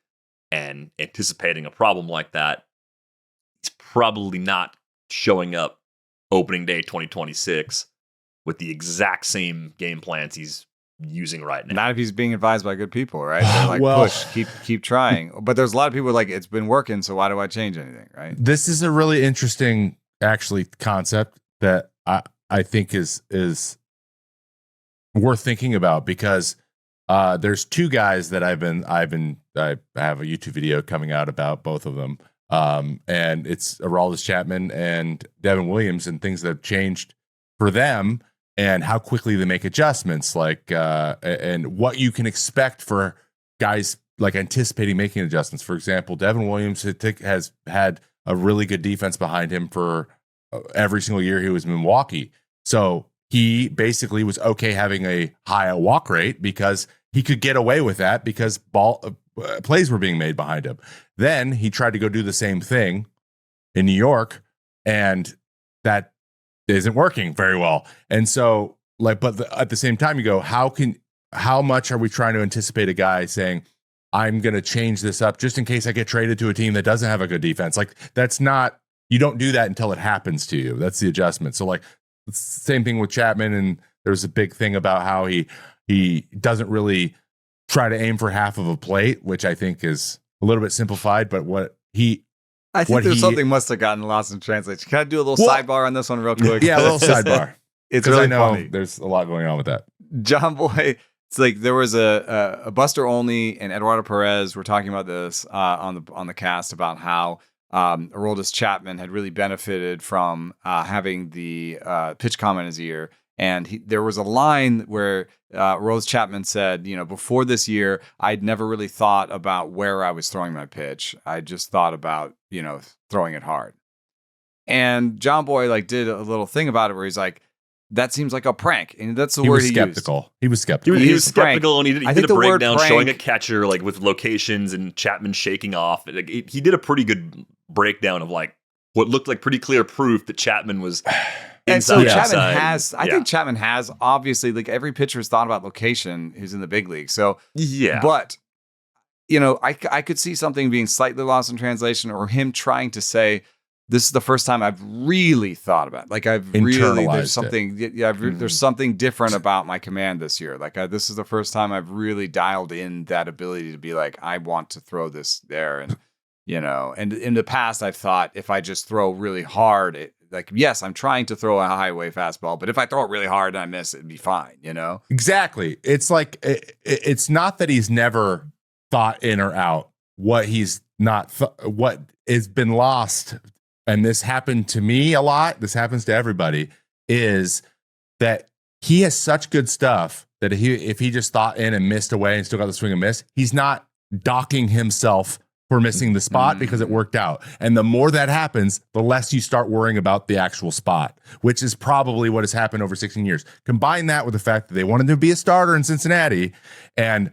and anticipating a problem like that, he's probably not showing up opening day 2026 with the exact same game plans he's using right now. Not if he's being advised by good people, right? They're like, push, keep trying. But there's a lot of people like, it's been working, so why do I change anything, right? This is a really interesting, actually, concept that I think is worth thinking about, because there's two guys that I have a YouTube video coming out about both of them, and it's Aroldis Chapman and Devin Williams, and things that have changed for them, and how quickly they make adjustments, and what you can expect for guys like anticipating making adjustments. For example, Devin Williams has had a really good defense behind him for every single year he was in Milwaukee. So he basically was okay having a high walk rate because he could get away with that because plays were being made behind him. Then he tried to go do the same thing in New York, and that isn't working very well. And so, at the same time, you go, how much are we trying to anticipate a guy saying, I'm going to change this up just in case I get traded to a team that doesn't have a good defense. Like that's not, you don't do that until it happens to you. That's the adjustment. So like same thing with Chapman. And there's a big thing about how he doesn't really try to aim for half of a plate, which I think is a little bit simplified, but I think there's something must have gotten lost in translation. Can I do a little sidebar on this one real quick? Yeah, a little sidebar. It's really funny. There's a lot going on with that. John Boy, it's like there was a Buster Olney and Eduardo Perez were talking about this on the cast about how Aroldis Chapman had really benefited from having the pitch calm in his ear. And there was a line where Aroldis Chapman said, before this year, I'd never really thought about where I was throwing my pitch. I just thought about, throwing it hard. And John Boy did a little thing about it where he's like, that seems like a prank. And that's the word he skeptical. used. He was skeptical. He was skeptical, and he did a breakdown prank, showing a catcher with locations and Chapman shaking off. He did a pretty good breakdown of what looked like pretty clear proof that Chapman was and so inside. Chapman has, I think Chapman has, obviously, every pitcher has thought about location who's in the big league. So, yeah. But, I could see something being slightly lost in translation or him trying to say, this is the first time I've really thought about it. I've really, there's something, there's something different about my command this year. This is the first time I've really dialed in that ability to be I want to throw this there. And, and in the past, I've thought if I just throw really hard, yes, I'm trying to throw a highway fastball, but if I throw it really hard and I miss, it'd be fine, Exactly. It's it's not that he's never thought in or out. What he's not, what has been lost, and this happened to me a lot, this happens to everybody, is that he has such good stuff that if he just thought in and missed away and still got the swing and miss, he's not docking himself for missing the spot because it worked out. And the more that happens, the less you start worrying about the actual spot, which is probably what has happened over 16 years. Combine that with the fact that they wanted to be a starter in Cincinnati, and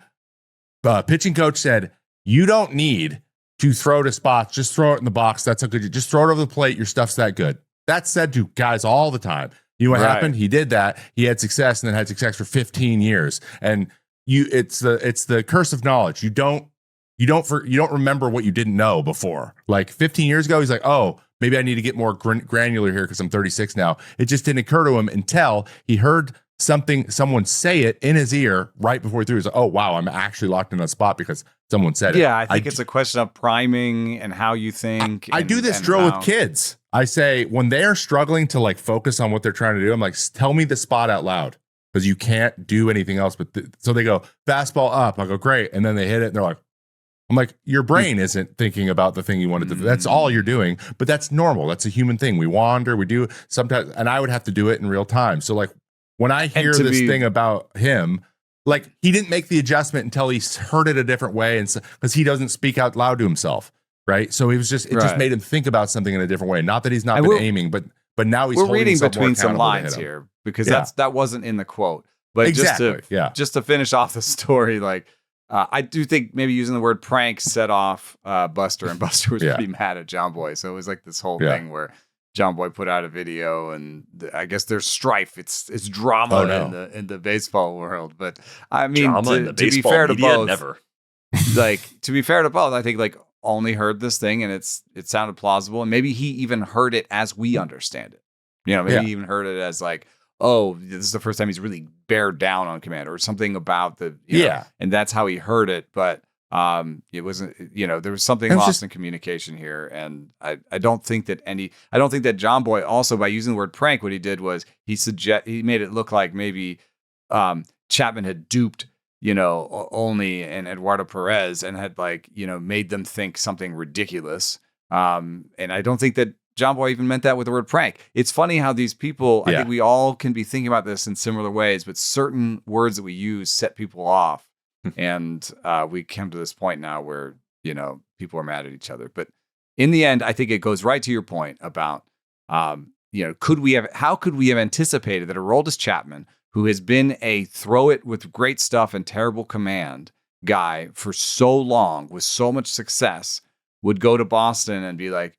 pitching coach said, you don't need to throw to spots, just throw it in the box. That's how good you just throw it over the plate. Your stuff's that good. That's said to guys all the time. You know what happened? He did that. He had success and then had success for 15 years. And it's the curse of knowledge. You don't remember what you didn't know before. 15 years ago, he's like, oh, maybe I need to get more granular here because I'm 36 now. It just didn't occur to him until he heard someone say it in his ear right before he threw. He's like, oh, wow, I'm actually locked in a spot because someone said it. Yeah, I think it's a question of priming and how you think. I do this drill with kids. I say, when they are struggling to focus on what they're trying to do, I'm like, tell me the spot out loud because you can't do anything else. But so they go, fastball up. I go, great. And then they hit it and they're like, I'm like, your brain isn't thinking about the thing you wanted to do. That's all you're doing, but that's normal. That's a human thing. We wander, we do sometimes, and I would have to do it in real time. So when I hear this thing about him, he didn't make the adjustment until he heard it a different way, and because he doesn't speak out loud to himself, right? So he was just just made him think about something in a different way. Not that he's not been aiming, but now he's reading between some lines here because that wasn't in the quote. But just to finish off the story, I do think maybe using the word prank set off Buster, and Buster was pretty mad at John Boy. So it was this whole thing where John Boy put out a video, and I guess there's strife. It's drama in the baseball world. But I mean, to be fair to both, never. To be fair to both, I think only heard this thing and it sounded plausible, and maybe he even heard it as we understand it. Maybe he even heard it as oh, this is the first time he's really bared down on command or something about the and that's how he heard it. But it wasn't, there was something lost in communication here. And I don't think that John Boy also, by using the word prank, what he did was he made it look like maybe Chapman had duped, Olney and Eduardo Perez and had made them think something ridiculous. And I don't think that John Boy even meant that with the word prank. It's funny how these people, I think we all can be thinking about this in similar ways, but certain words that we use set people off. And we come to this point now where, people are mad at each other. But in the end, I think it goes right to your point about, how could we have anticipated that Aroldis Chapman, who has been a throw it with great stuff and terrible command guy for so long with so much success, would go to Boston and be like,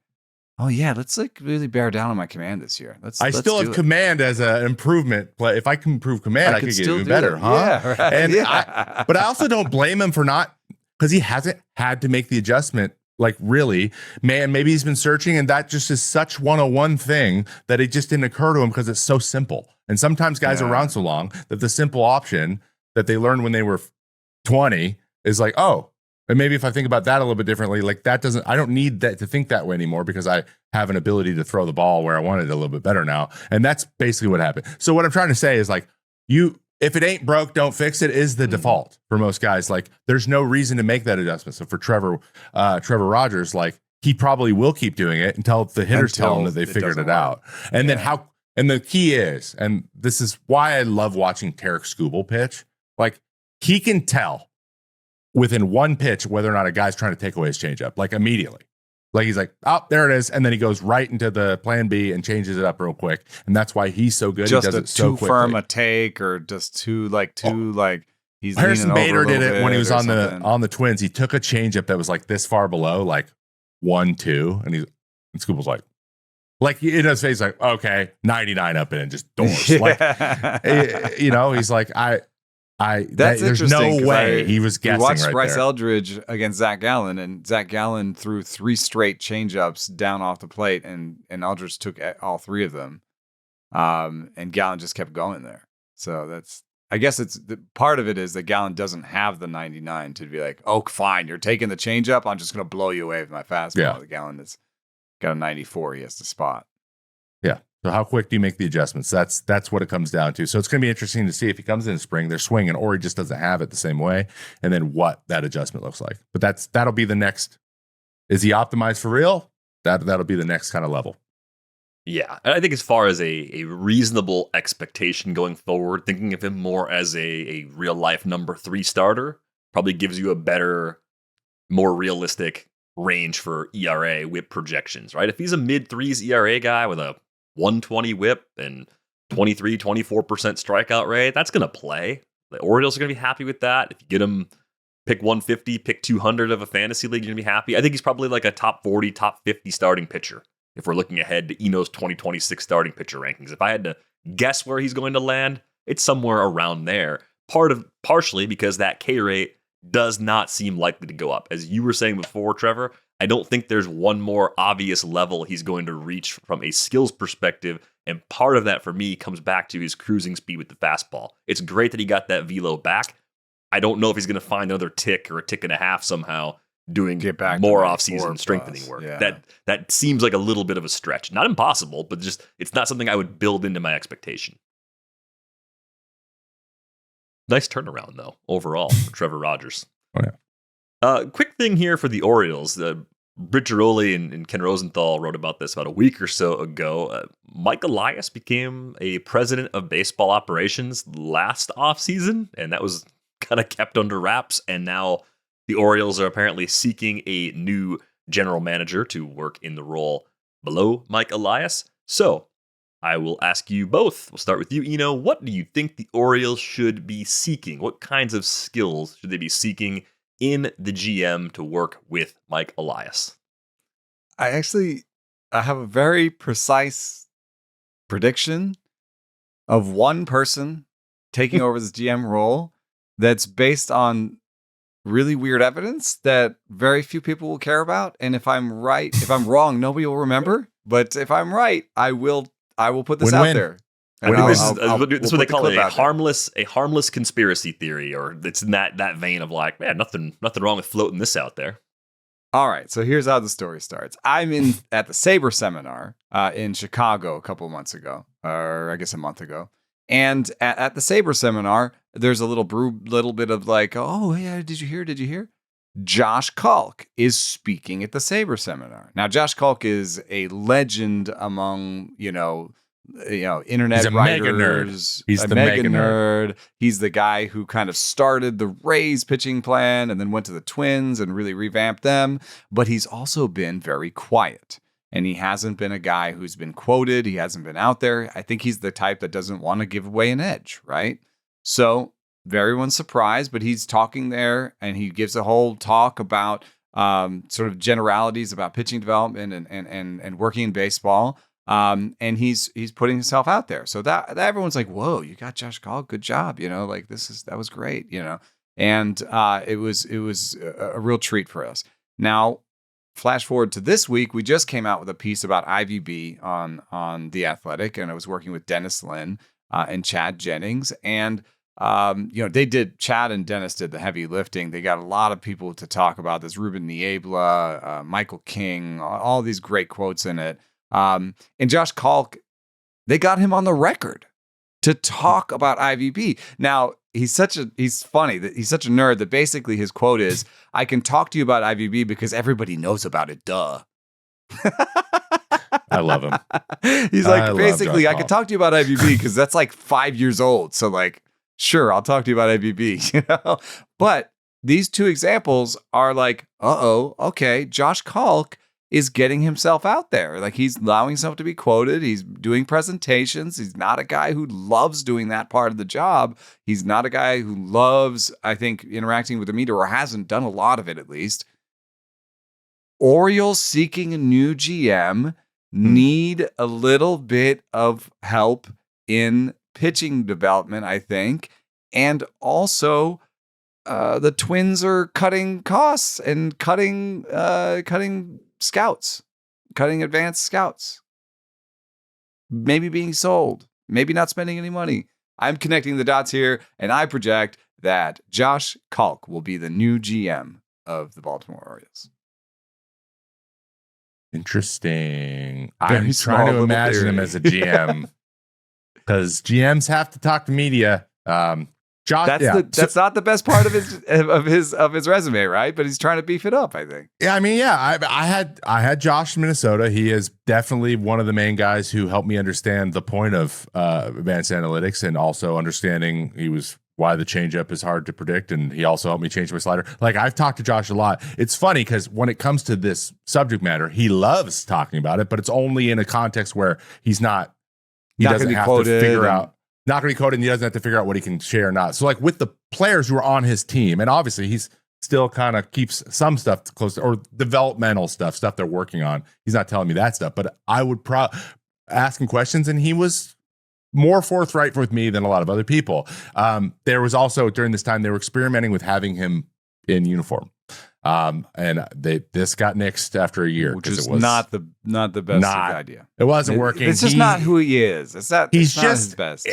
oh yeah, let's really bear down on my command this year. I still have command as an improvement play. If I can improve command, I could get even better, huh? Yeah, right. And but I also don't blame him for not. because he hasn't had to make the adjustment. Like, really, man, maybe he's been searching, and that just is such 101 thing that it just didn't occur to him because it's so simple. And sometimes guys are around so long that the simple option that they learned when they were 20 is like, oh, and maybe if I think about that a little bit differently, like I don't need that to think that way anymore because I have an ability to throw the ball where I want it a little bit better now. And that's basically what happened. So what I'm trying to say is like, if it ain't broke, don't fix it is the default for most guys. Like, there's no reason to make that adjustment. So for Trevor Rogers, like, he probably will keep doing it until the hitters tell him that they figured it out. And then and the key is, and this is why I love watching Tarek Skubal pitch, like, he can tell within one pitch whether or not a guy's trying to take away his changeup, like, immediately. Like, he's like, oh, there it is. And then he goes right into the plan B and changes it up real quick. And that's why he's so good. Just he does it so quickly. Too firm a take, or just too he's Harrison Bader did it when he was on something. the Twins. He took a changeup that was like this far below, like 1-2. And Scooble's like in his face, like, okay, 99 up in and just doors. Like, he's like, there's no way he was guessing. We watched right Bryce there. Eldridge against Zach Gallen, and Zach Gallen threw 3 straight changeups down off the plate, and Eldridge took all 3 of them. And Gallen just kept going there. So I guess part of it is that Gallen doesn't have the 99 to be like, oh, fine, you're taking the changeup, I'm just going to blow you away with my fastball. Yeah. The Gallen has got a 94 he has to spot. Yeah. So how quick do you make the adjustments? That's what it comes down to. So it's going to be interesting to see if he comes in spring, they're swinging, or he just doesn't have it the same way, and then what that adjustment looks like. But that'll be the next. Is he optimized for real? That'll be the next kind of level. Yeah, and I think as far as a reasonable expectation going forward, thinking of him more as a real life number 3 starter probably gives you a better, more realistic range for ERA whip projections, right? If he's a mid 3s ERA guy with a 120 whip and 23, 24% strikeout rate, that's going to play. The Orioles are going to be happy with that. If you get him pick 150, pick 200 of a fantasy league, you're going to be happy. I think he's probably like a top 40, top 50 starting pitcher if we're looking ahead to Eno's 2026 starting pitcher rankings. If I had to guess where he's going to land, it's somewhere around there. Partially because that K rate does not seem likely to go up. As you were saying before, Trevor, I don't think there's one more obvious level he's going to reach from a skills perspective. And part of that for me comes back to his cruising speed with the fastball. It's great that he got that velo back. I don't know if he's going to find another tick or a tick and a half somehow doing more offseason strengthening work. Yeah. That seems like a little bit of a stretch. Not impossible, but just it's not something I would build into my expectation. Nice turnaround, though, overall for Trevor Rogers. Oh, yeah. Quick thing here for the Orioles. Britt Giroli and Ken Rosenthal wrote about this about a week or so ago. Mike Elias became a president of baseball operations last offseason, and that was kind of kept under wraps. And now the Orioles are apparently seeking a new general manager to work in the role below Mike Elias. So I will ask you both. We'll start with you, Eno. What do you think the Orioles should be seeking? What kinds of skills should they be seeking in the GM to work with Mike Elias? I have a very precise prediction of one person taking over this GM role that's based on really weird evidence that very few people will care about. And if I'm wrong, nobody will remember. But if I'm right, I will put this out there. This is what they call it, a harmless conspiracy theory, or it's in that vein of like, man, nothing wrong with floating this out there. All right, so here's how the story starts. I'm at the Sabre seminar in Chicago a couple of months ago, or I guess a month ago. And at the Sabre seminar, there's a little bit of like, oh yeah, did you hear? Josh Kalk is speaking at the Sabre seminar. Now, Josh Kalk is a legend among, internet writers. He's the mega nerd. He's the guy who kind of started the Rays pitching plan and then went to the Twins and really revamped them. But he's also been very quiet. And he hasn't been a guy who's been quoted. He hasn't been out there. I think he's the type that doesn't want to give away an edge, right? So everyone's surprised, but he's talking there and he gives a whole talk about sort of generalities about pitching development and working in baseball. And he's putting himself out there. So that everyone's like, whoa, you got Josh Kalk, good job. That was great. And it was a real treat for us. Now, flash forward to this week, we just came out with a piece about IVB on The Athletic, and I was working with Dennis Lin and Chad Jennings. And Chad and Dennis did the heavy lifting. They got a lot of people to talk about this. Ruben Niebla, Michael King, all these great quotes in it. And Josh Kalk, they got him on the record to talk about IVB. Now, he's funny that he's such a nerd that basically his quote is, "I can talk to you about IVB because everybody knows about it, duh." I love him. He's like, basically, I can talk to you about IVB because that's like 5 years old. So like, sure, I'll talk to you about IVB, But these two examples are like, okay, Josh Kalk is getting himself out there. Like, he's allowing himself to be quoted. He's doing presentations. He's not a guy who loves doing that part of the job. He's not a guy who loves, I think, interacting with the media, or hasn't done a lot of it at least. Orioles seeking a new GM need a little bit of help in pitching development, I think. And also, the Twins are cutting costs and cutting scouts, cutting advanced scouts. Maybe being sold, maybe not spending any money. I'm connecting the dots here, and I project that Josh Kalk will be the new GM of the Baltimore Orioles. Interesting. Very I'm small trying to little imagine theory. him as a GM because GMs have to talk to media. Josh, That's not the best part of his resume, right? But he's trying to beef it up, I think. Yeah, I mean, I had Josh in Minnesota. He is definitely one of the main guys who helped me understand the point of advanced analytics, and also understanding why the changeup is hard to predict. And he also helped me change my slider. Like, I've talked to Josh a lot. It's funny because when it comes to this subject matter, he loves talking about it, but it's only in a context where he doesn't have to figure out. Not going to be quoted, and he doesn't have to figure out what he can share or not. So, like, with the players who are on his team, and obviously he's still kind of keeps some stuff close, or developmental stuff they're working on. He's not telling me that stuff, but I would ask him questions, and he was more forthright with me than a lot of other people. There was also, during this time, they were experimenting with having him in uniform. And this got nixed after a year, which is not the best idea. It wasn't working. It's just not who he is. It's not his best.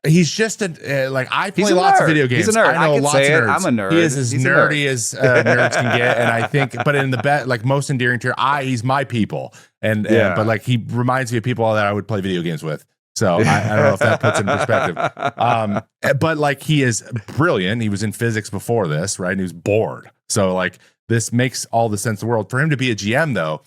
He's just I play lots of video games. He's a nerd. I know lots of nerds. I'm a nerd. He is as nerdy as nerds can get, and I think, but in the most endearing tier, he's my people, but like, he reminds me of people that I would play video games with. So I don't know if that puts it in perspective. But like, he is brilliant. He was in physics before this, right? And he was bored. So like, this makes all the sense in the world. For him to be a GM, though,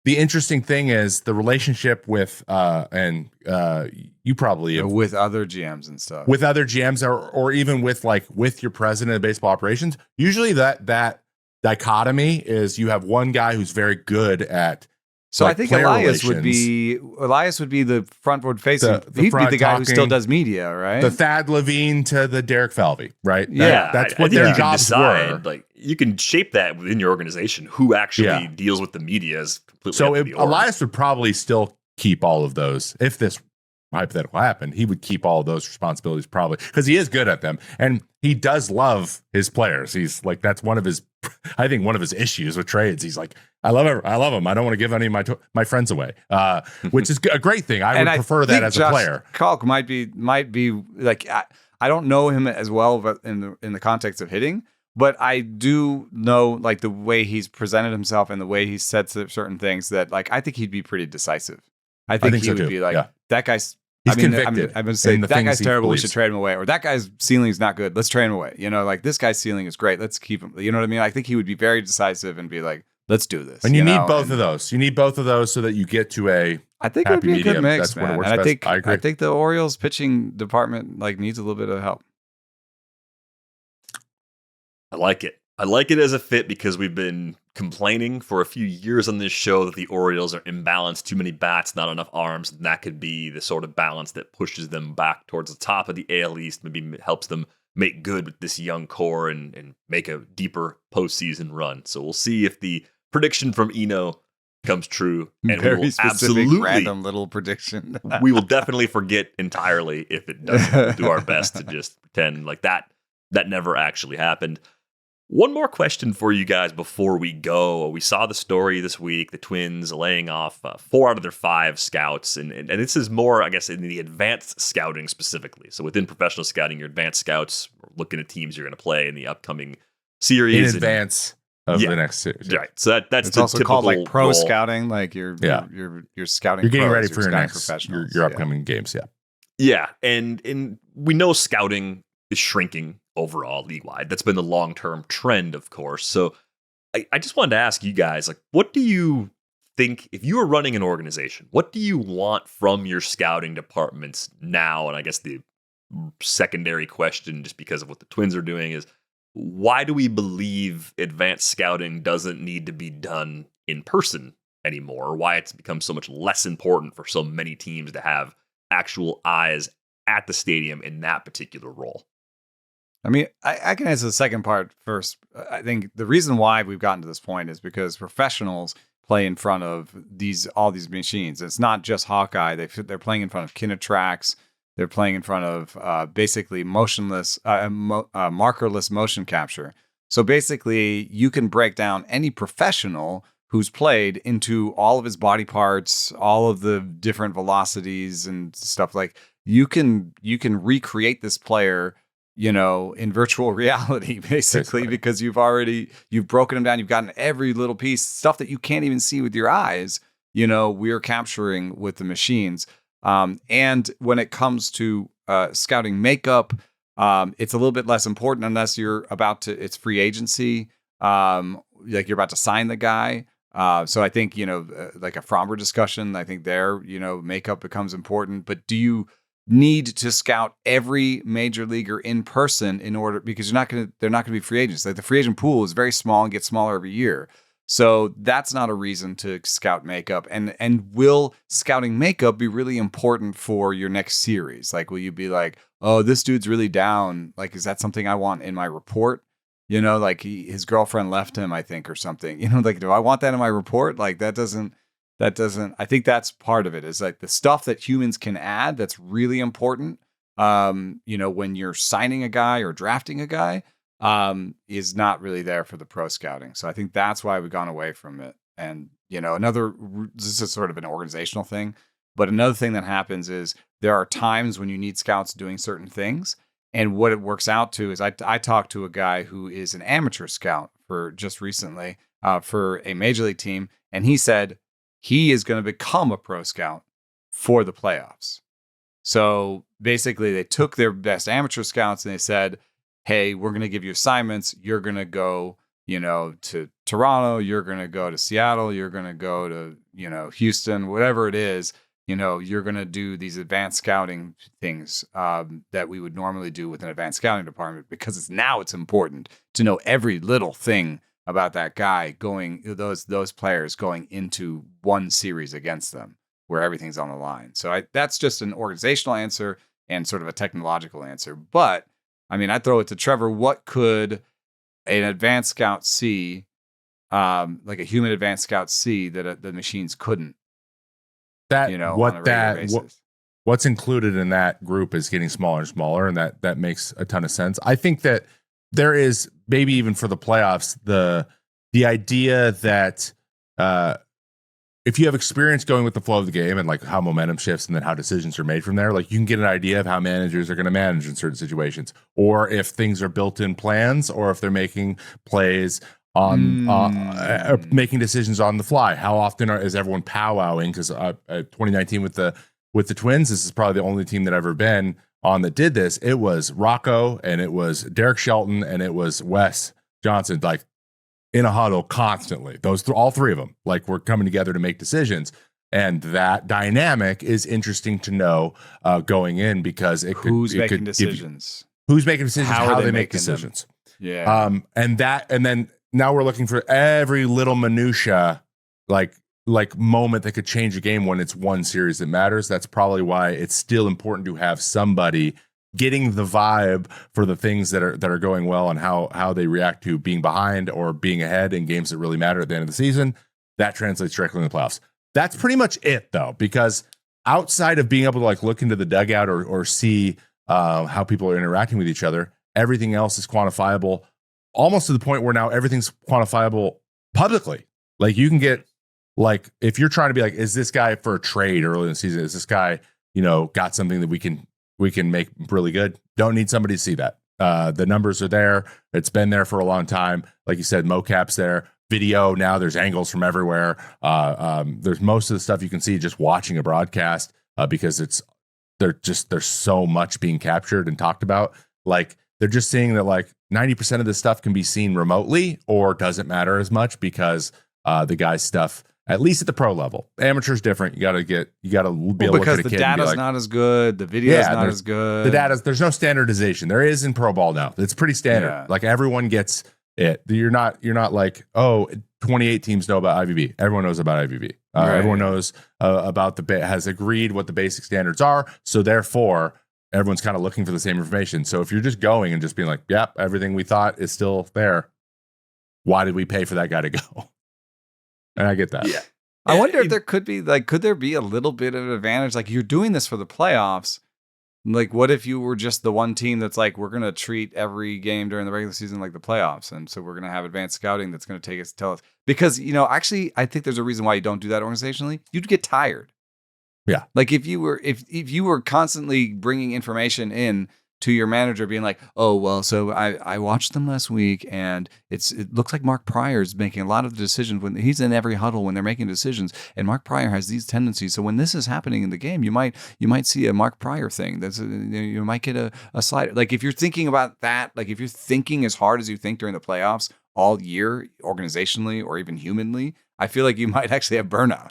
the interesting thing is the relationship with you probably have, with other GMs and stuff, with other GMs, or even with your president of baseball operations. Usually that dichotomy is, you have one guy who's very good at. So I think Elias would be the front-forward facing. He'd be the guy who still does media, right? The Thad Levine to the Derek Falvey, right? Yeah, that's what their jobs were. Like, you can shape that within your organization. Who actually deals with the media is completely. So Elias would probably still keep all of those. If this hypothetical happened, he would keep all of those responsibilities, probably, because he is good at them, and he does love his players. He's like, that's one of his issues with trades. He's like, I love him. I don't want to give any of my friends away, which is a great thing. I would prefer that as a player. Kalk might be like, I don't know him as well, but in the context of hitting, but I do know, like, the way he's presented himself and the way he sets up certain things, that, like, I think he'd be pretty decisive. I think he would be like, that guy's. He's convicted. I'm going to say, that guy's terrible. We should trade him away. Or that guy's ceiling is not good. Let's trade him away. Like, this guy's ceiling is great. Let's keep him. You know what I mean? I think he would be very decisive and be like, let's do this. And you need both of those. You need both of those so that you get to a. I think it would be a good mix, man. And I agree. I think the Orioles pitching department, like, needs a little bit of help. I like it. I like it as a fit because we've been complaining for a few years on this show that the Orioles are imbalanced, too many bats, not enough arms, and that could be the sort of balance that pushes them back towards the top of the AL East, maybe helps them make good with this young core and make a deeper postseason run. So we'll see if the prediction from Eno comes true. And very we will specific, absolutely, random little prediction. We will definitely forget entirely if it doesn't. We'll do our best to just pretend like that that never actually happened. One more question for you guys before we go. We saw the story this week, the Twins laying off 4 out of their 5 scouts. And this is more, I guess, in the advanced scouting specifically. So within professional scouting, your advanced scouts are looking at teams you're going to play in the upcoming series. In advance of the next series. Right. So that's it's the also typical called like pro role. scouting. Like you're scouting. You're getting pros, ready for your next professionals. your upcoming games. Yeah. Yeah. And we know scouting is shrinking overall league-wide. That's been the long-term trend, of course. So I just wanted to ask you guys, like, what do you think, if you were running an organization, what do you want from your scouting departments now? And I guess the secondary question, just because of what the Twins are doing, is why do we believe advanced scouting doesn't need to be done in person anymore? Or why it's become so much less important for so many teams to have actual eyes at the stadium in that particular role? I mean, I can answer the second part first. I think the reason why we've gotten to this point is because professionals play in front of all these machines. It's not just Hawkeye. They're playing in front of Kinetrax. They're playing in front of basically motionless, markerless motion capture. So basically, you can break down any professional who's played into all of his body parts, all of the different velocities and stuff. Like you can recreate this player, in virtual reality, basically, because you've broken them down. You've gotten every little piece, stuff that you can't even see with your eyes. We're capturing with the machines. And when it comes to scouting makeup, it's a little bit less important unless it's free agency. Like you're about to sign the guy. So I think, like a Fromber discussion, I think their, makeup becomes important. But do you need to scout every major leaguer in person because they're not going to be free agents. Like the free agent pool is very small and gets smaller every year. So that's not a reason to scout makeup. And will scouting makeup be really important for your next series? Like, will you be like, oh, this dude's really down. Like, is that something I want in my report? Like his girlfriend left him, I think, or something, like, do I want that in my report? Like that doesn't, I think that's part of it, is like the stuff that humans can add. That's really important. When you're signing a guy or drafting a guy, is not really there for the pro scouting. So I think that's why we've gone away from it. And, this is sort of an organizational thing, but another thing that happens is there are times when you need scouts doing certain things. And what it works out to is I talked to a guy who is an amateur scout for just recently for a major league team. And he said he is going to become a pro scout for the playoffs. So basically they took their best amateur scouts and they said, hey, we're going to give you assignments. You're going to go, to Toronto. You're going to go to Seattle. You're going to go to, Houston, whatever it is. You're going to do these advanced scouting things that we would normally do with an advanced scouting department, because it's important to know every little thing about that guy those players going into one series against them where everything's on the line. So that's just an organizational answer and sort of a technological answer. But I mean, I throw it to Trevor. What could an advanced scout see, like a human advanced scout see that the machines couldn't? What's included in that group is getting smaller and smaller, and that makes a ton of sense. I think that there is, maybe even for the playoffs, the idea that if you have experience going with the flow of the game and like how momentum shifts and then how decisions are made from there, like you can get an idea of how managers are going to manage in certain situations, or if things are built in plans, or if they're making plays on making decisions on the fly. How often is everyone powwowing? Because 2019 with the Twins, this is probably the only team that I've ever been on that did this. It was Rocco, and it was Derek Shelton, and it was Wes Johnson, like in a huddle constantly. All three of them, like, were coming together to make decisions. And that dynamic is interesting to know going in, because who's making decisions, how they make decisions. Yeah. And then now we're looking for every little minutia, like moment that could change a game when it's one series that matters. That's probably why it's still important to have somebody getting the vibe for the things that are going well and how they react to being behind or being ahead in games that really matter at the end of the season. That translates directly in the playoffs. That's pretty much it, though, because outside of being able to like look into the dugout or see how people are interacting with each other, everything else is quantifiable, almost to the point where now everything's quantifiable publicly. Like you can get, like, if you're trying to be like, is this guy for a trade early in the season? Is this guy, got something that we can make really good? Don't need somebody to see that. The numbers are there. It's been there for a long time. Like you said, mocap's there. Video, now there's angles from everywhere. There's most of the stuff you can see just watching a broadcast because there's so much being captured and talked about. Like they're just seeing that like 90% of this stuff can be seen remotely or doesn't matter as much because the guy's stuff, at least at the pro level. Amateur's different. You got to be able to look at a kid because the data's not as good, the video's not as good. There's no standardization. There is in pro ball now. It's pretty standard. Yeah. Like everyone gets it. You're not like, oh, 28 teams know about IVB. Everyone knows about IVB. Right. Everyone knows about has agreed what the basic standards are. So therefore, everyone's kind of looking for the same information. So if you're just going and just being like, yep, everything we thought is still there, why did we pay for that guy to go? And I get that. Yeah. I wonder if there could there be a little bit of an advantage? Like you're doing this for the playoffs. Like what if you were just the one team that's like, we're going to treat every game during the regular season like the playoffs. And so we're going to have advanced scouting that's going to take us to tell us. Because, actually, I think there's a reason why you don't do that organizationally. You'd get tired. Yeah. Like if you were constantly bringing information in to your manager being like, oh, well, so I watched them last week and it looks like Mark Pryor is making a lot of the decisions when he's in every huddle when they're making decisions. And Mark Pryor has these tendencies. So when this is happening in the game, you might see a Mark Pryor thing. You might get a slide. Like if you're thinking about that, like if you're thinking as hard as you think during the playoffs all year, organizationally or even humanly, I feel like you might actually have burnout.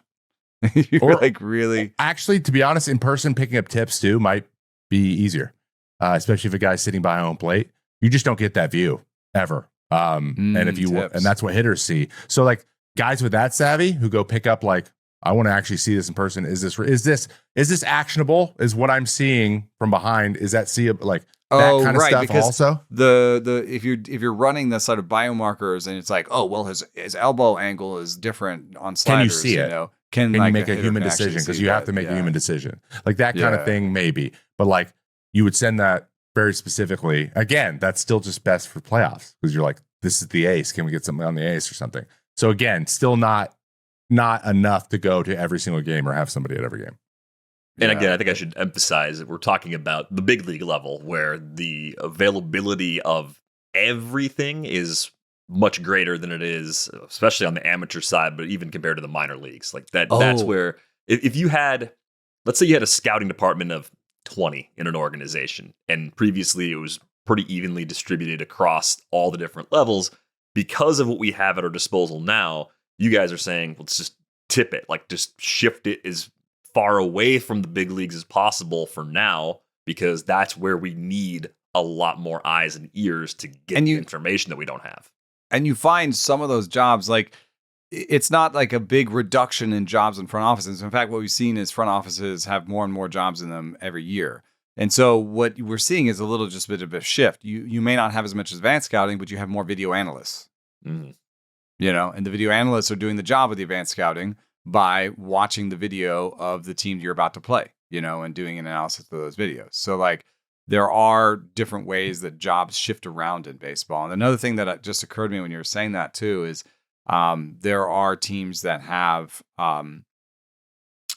You're like really. Actually, to be honest, in person picking up tips too might be easier. Especially if a guy's sitting by home plate, you just don't get that view ever. And that's what hitters see. So like guys with that savvy who go pick up, like, I want to actually see this in person. Is this actionable? Is what I'm seeing from behind? Is that like that kind of stuff? Because also if you're running the sort of biomarkers and it's like, oh, well, his elbow angle is different on sliders. Can you see it? Can you make a human decision? Because you have to make a human decision. Like that kind of thing, maybe. But like, you would send that very specifically. Again, that's still just best for playoffs because you're like, this is the ace. Can we get something on the ace or something? So again, still not enough to go to every single game or have somebody at every game. And again, I think I should emphasize that we're talking about the big league level where the availability of everything is much greater than it is, especially on the amateur side, but even compared to the minor leagues. Like that's where if you had, let's say you had a scouting department of 20 in an organization, and previously it was pretty evenly distributed across all the different levels. Because of what we have at our disposal now, you guys are saying, let's just tip it, like just shift it as far away from the big leagues as possible for now, because that's where we need a lot more eyes and ears to get the information that we don't have. And you find some of those jobs, like, it's not like a big reduction in jobs in front offices. In fact, what we've seen is front offices have more and more jobs in them every year. And so what we're seeing is just a bit of a shift. You may not have as much advanced scouting, but you have more video analysts. Mm. And the video analysts are doing the job of the advanced scouting by watching the video of the team you're about to play, and doing an analysis of those videos. So like there are different ways that jobs shift around in baseball. And another thing that just occurred to me when you were saying that too is there are teams that have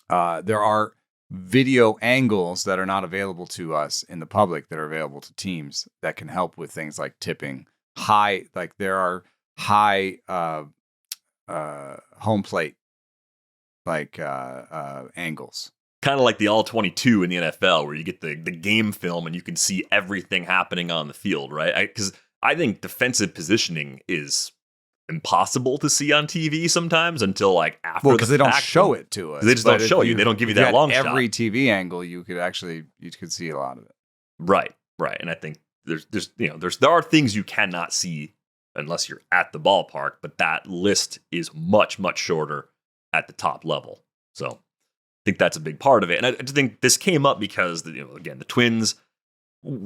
there are video angles that are not available to us in the public that are available to teams that can help with things like tipping. There are high home plate angles. Kind of like the All-22 in the NFL, where you get the game film and you can see everything happening on the field, right? Because I think defensive positioning is impossible to see on TV sometimes until like after because they don't show it to us. They just don't show you. They don't give you that long shot. Every TV angle you could see a lot of it. Right. And I think there are things you cannot see unless you're at the ballpark, but that list is much, much shorter at the top level. So I think that's a big part of it. And I think this came up because again, the Twins,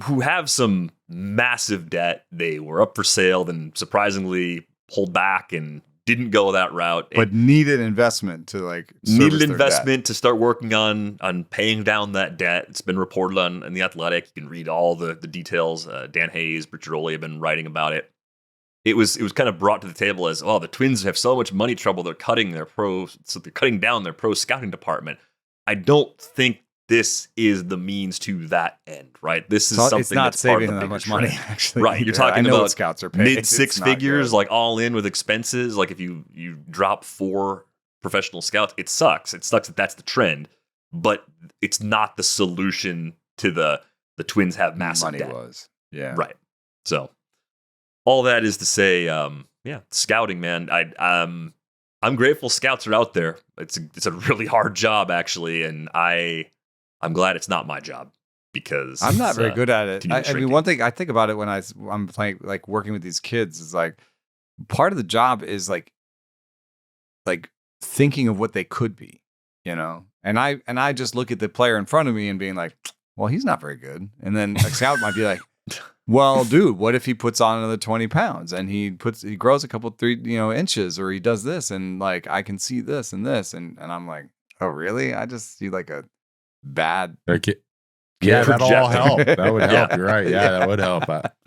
who have some massive debt, they were up for sale, then surprisingly pulled back and didn't go that route. But needed investment to to start working on paying down that debt. It's been reported on in The Athletic. You can read all the details. Dan Hayes, Bergeroli have been writing about it. It was kind of brought to the table as, the Twins have so much money trouble. They're cutting they're cutting down their pro scouting department. I don't think this is the means to that end, right? This is something it's not that's saving part of the that much trend. money, actually. Right, you're talking I know about what scouts are paid. mid six figures, like all in with expenses. Like if you drop 4 professional scouts, it sucks. It sucks that that's the trend, but it's not the solution to the Twins have massive money debt. Right. So all that is to say, scouting, man. I'm grateful scouts are out there. It's a really hard job, actually, and I'm glad it's not my job because I'm not very good at it. I mean, one thing I think about it when I'm playing, like working with these kids, is like part of the job is like thinking of what they could be, you know. And I just look at the player in front of me and being like, well, he's not very good. And then a scout might be like, well, dude, what if he puts on another 20 pounds and he grows a couple 3 inches, or he does this, and like I can see this and this, and I'm like, oh really? I just see like a bad that'll all help. That would help. You're right. That would help.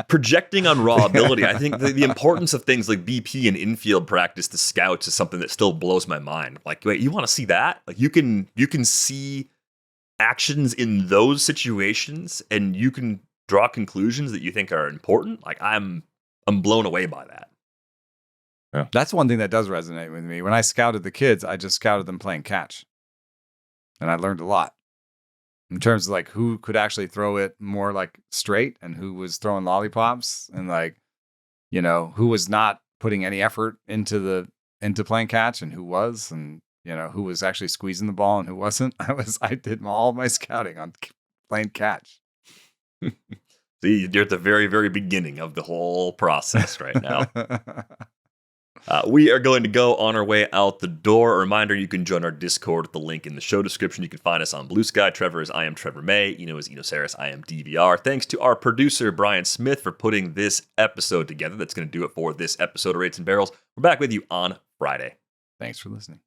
Projecting on raw ability. I think the importance of things like BP and infield practice to scouts is something that still blows my mind. Like, wait, you want to see that? Like you can see actions in those situations, and you can draw conclusions that you think are important. Like I'm blown away by that. Yeah. That's one thing that does resonate with me. When I scouted the kids, I just scouted them playing catch. And I learned a lot in terms of like who could actually throw it more like straight and who was throwing lollipops, and like, who was not putting any effort into playing catch and who was, and who was actually squeezing the ball and who wasn't. I did all my scouting on playing catch. See, you're at the very, very beginning of the whole process right now. We are going to go on our way out the door. A reminder, you can join our Discord with the link in the show description. You can find us on Bluesky. Trevor is I am Trevor May. Eno is Eno Saris. I am DVR. Thanks to our producer, Brian Smith, for putting this episode together. That's going to do it for this episode of Rates and Barrels. We're back with you on Friday. Thanks for listening.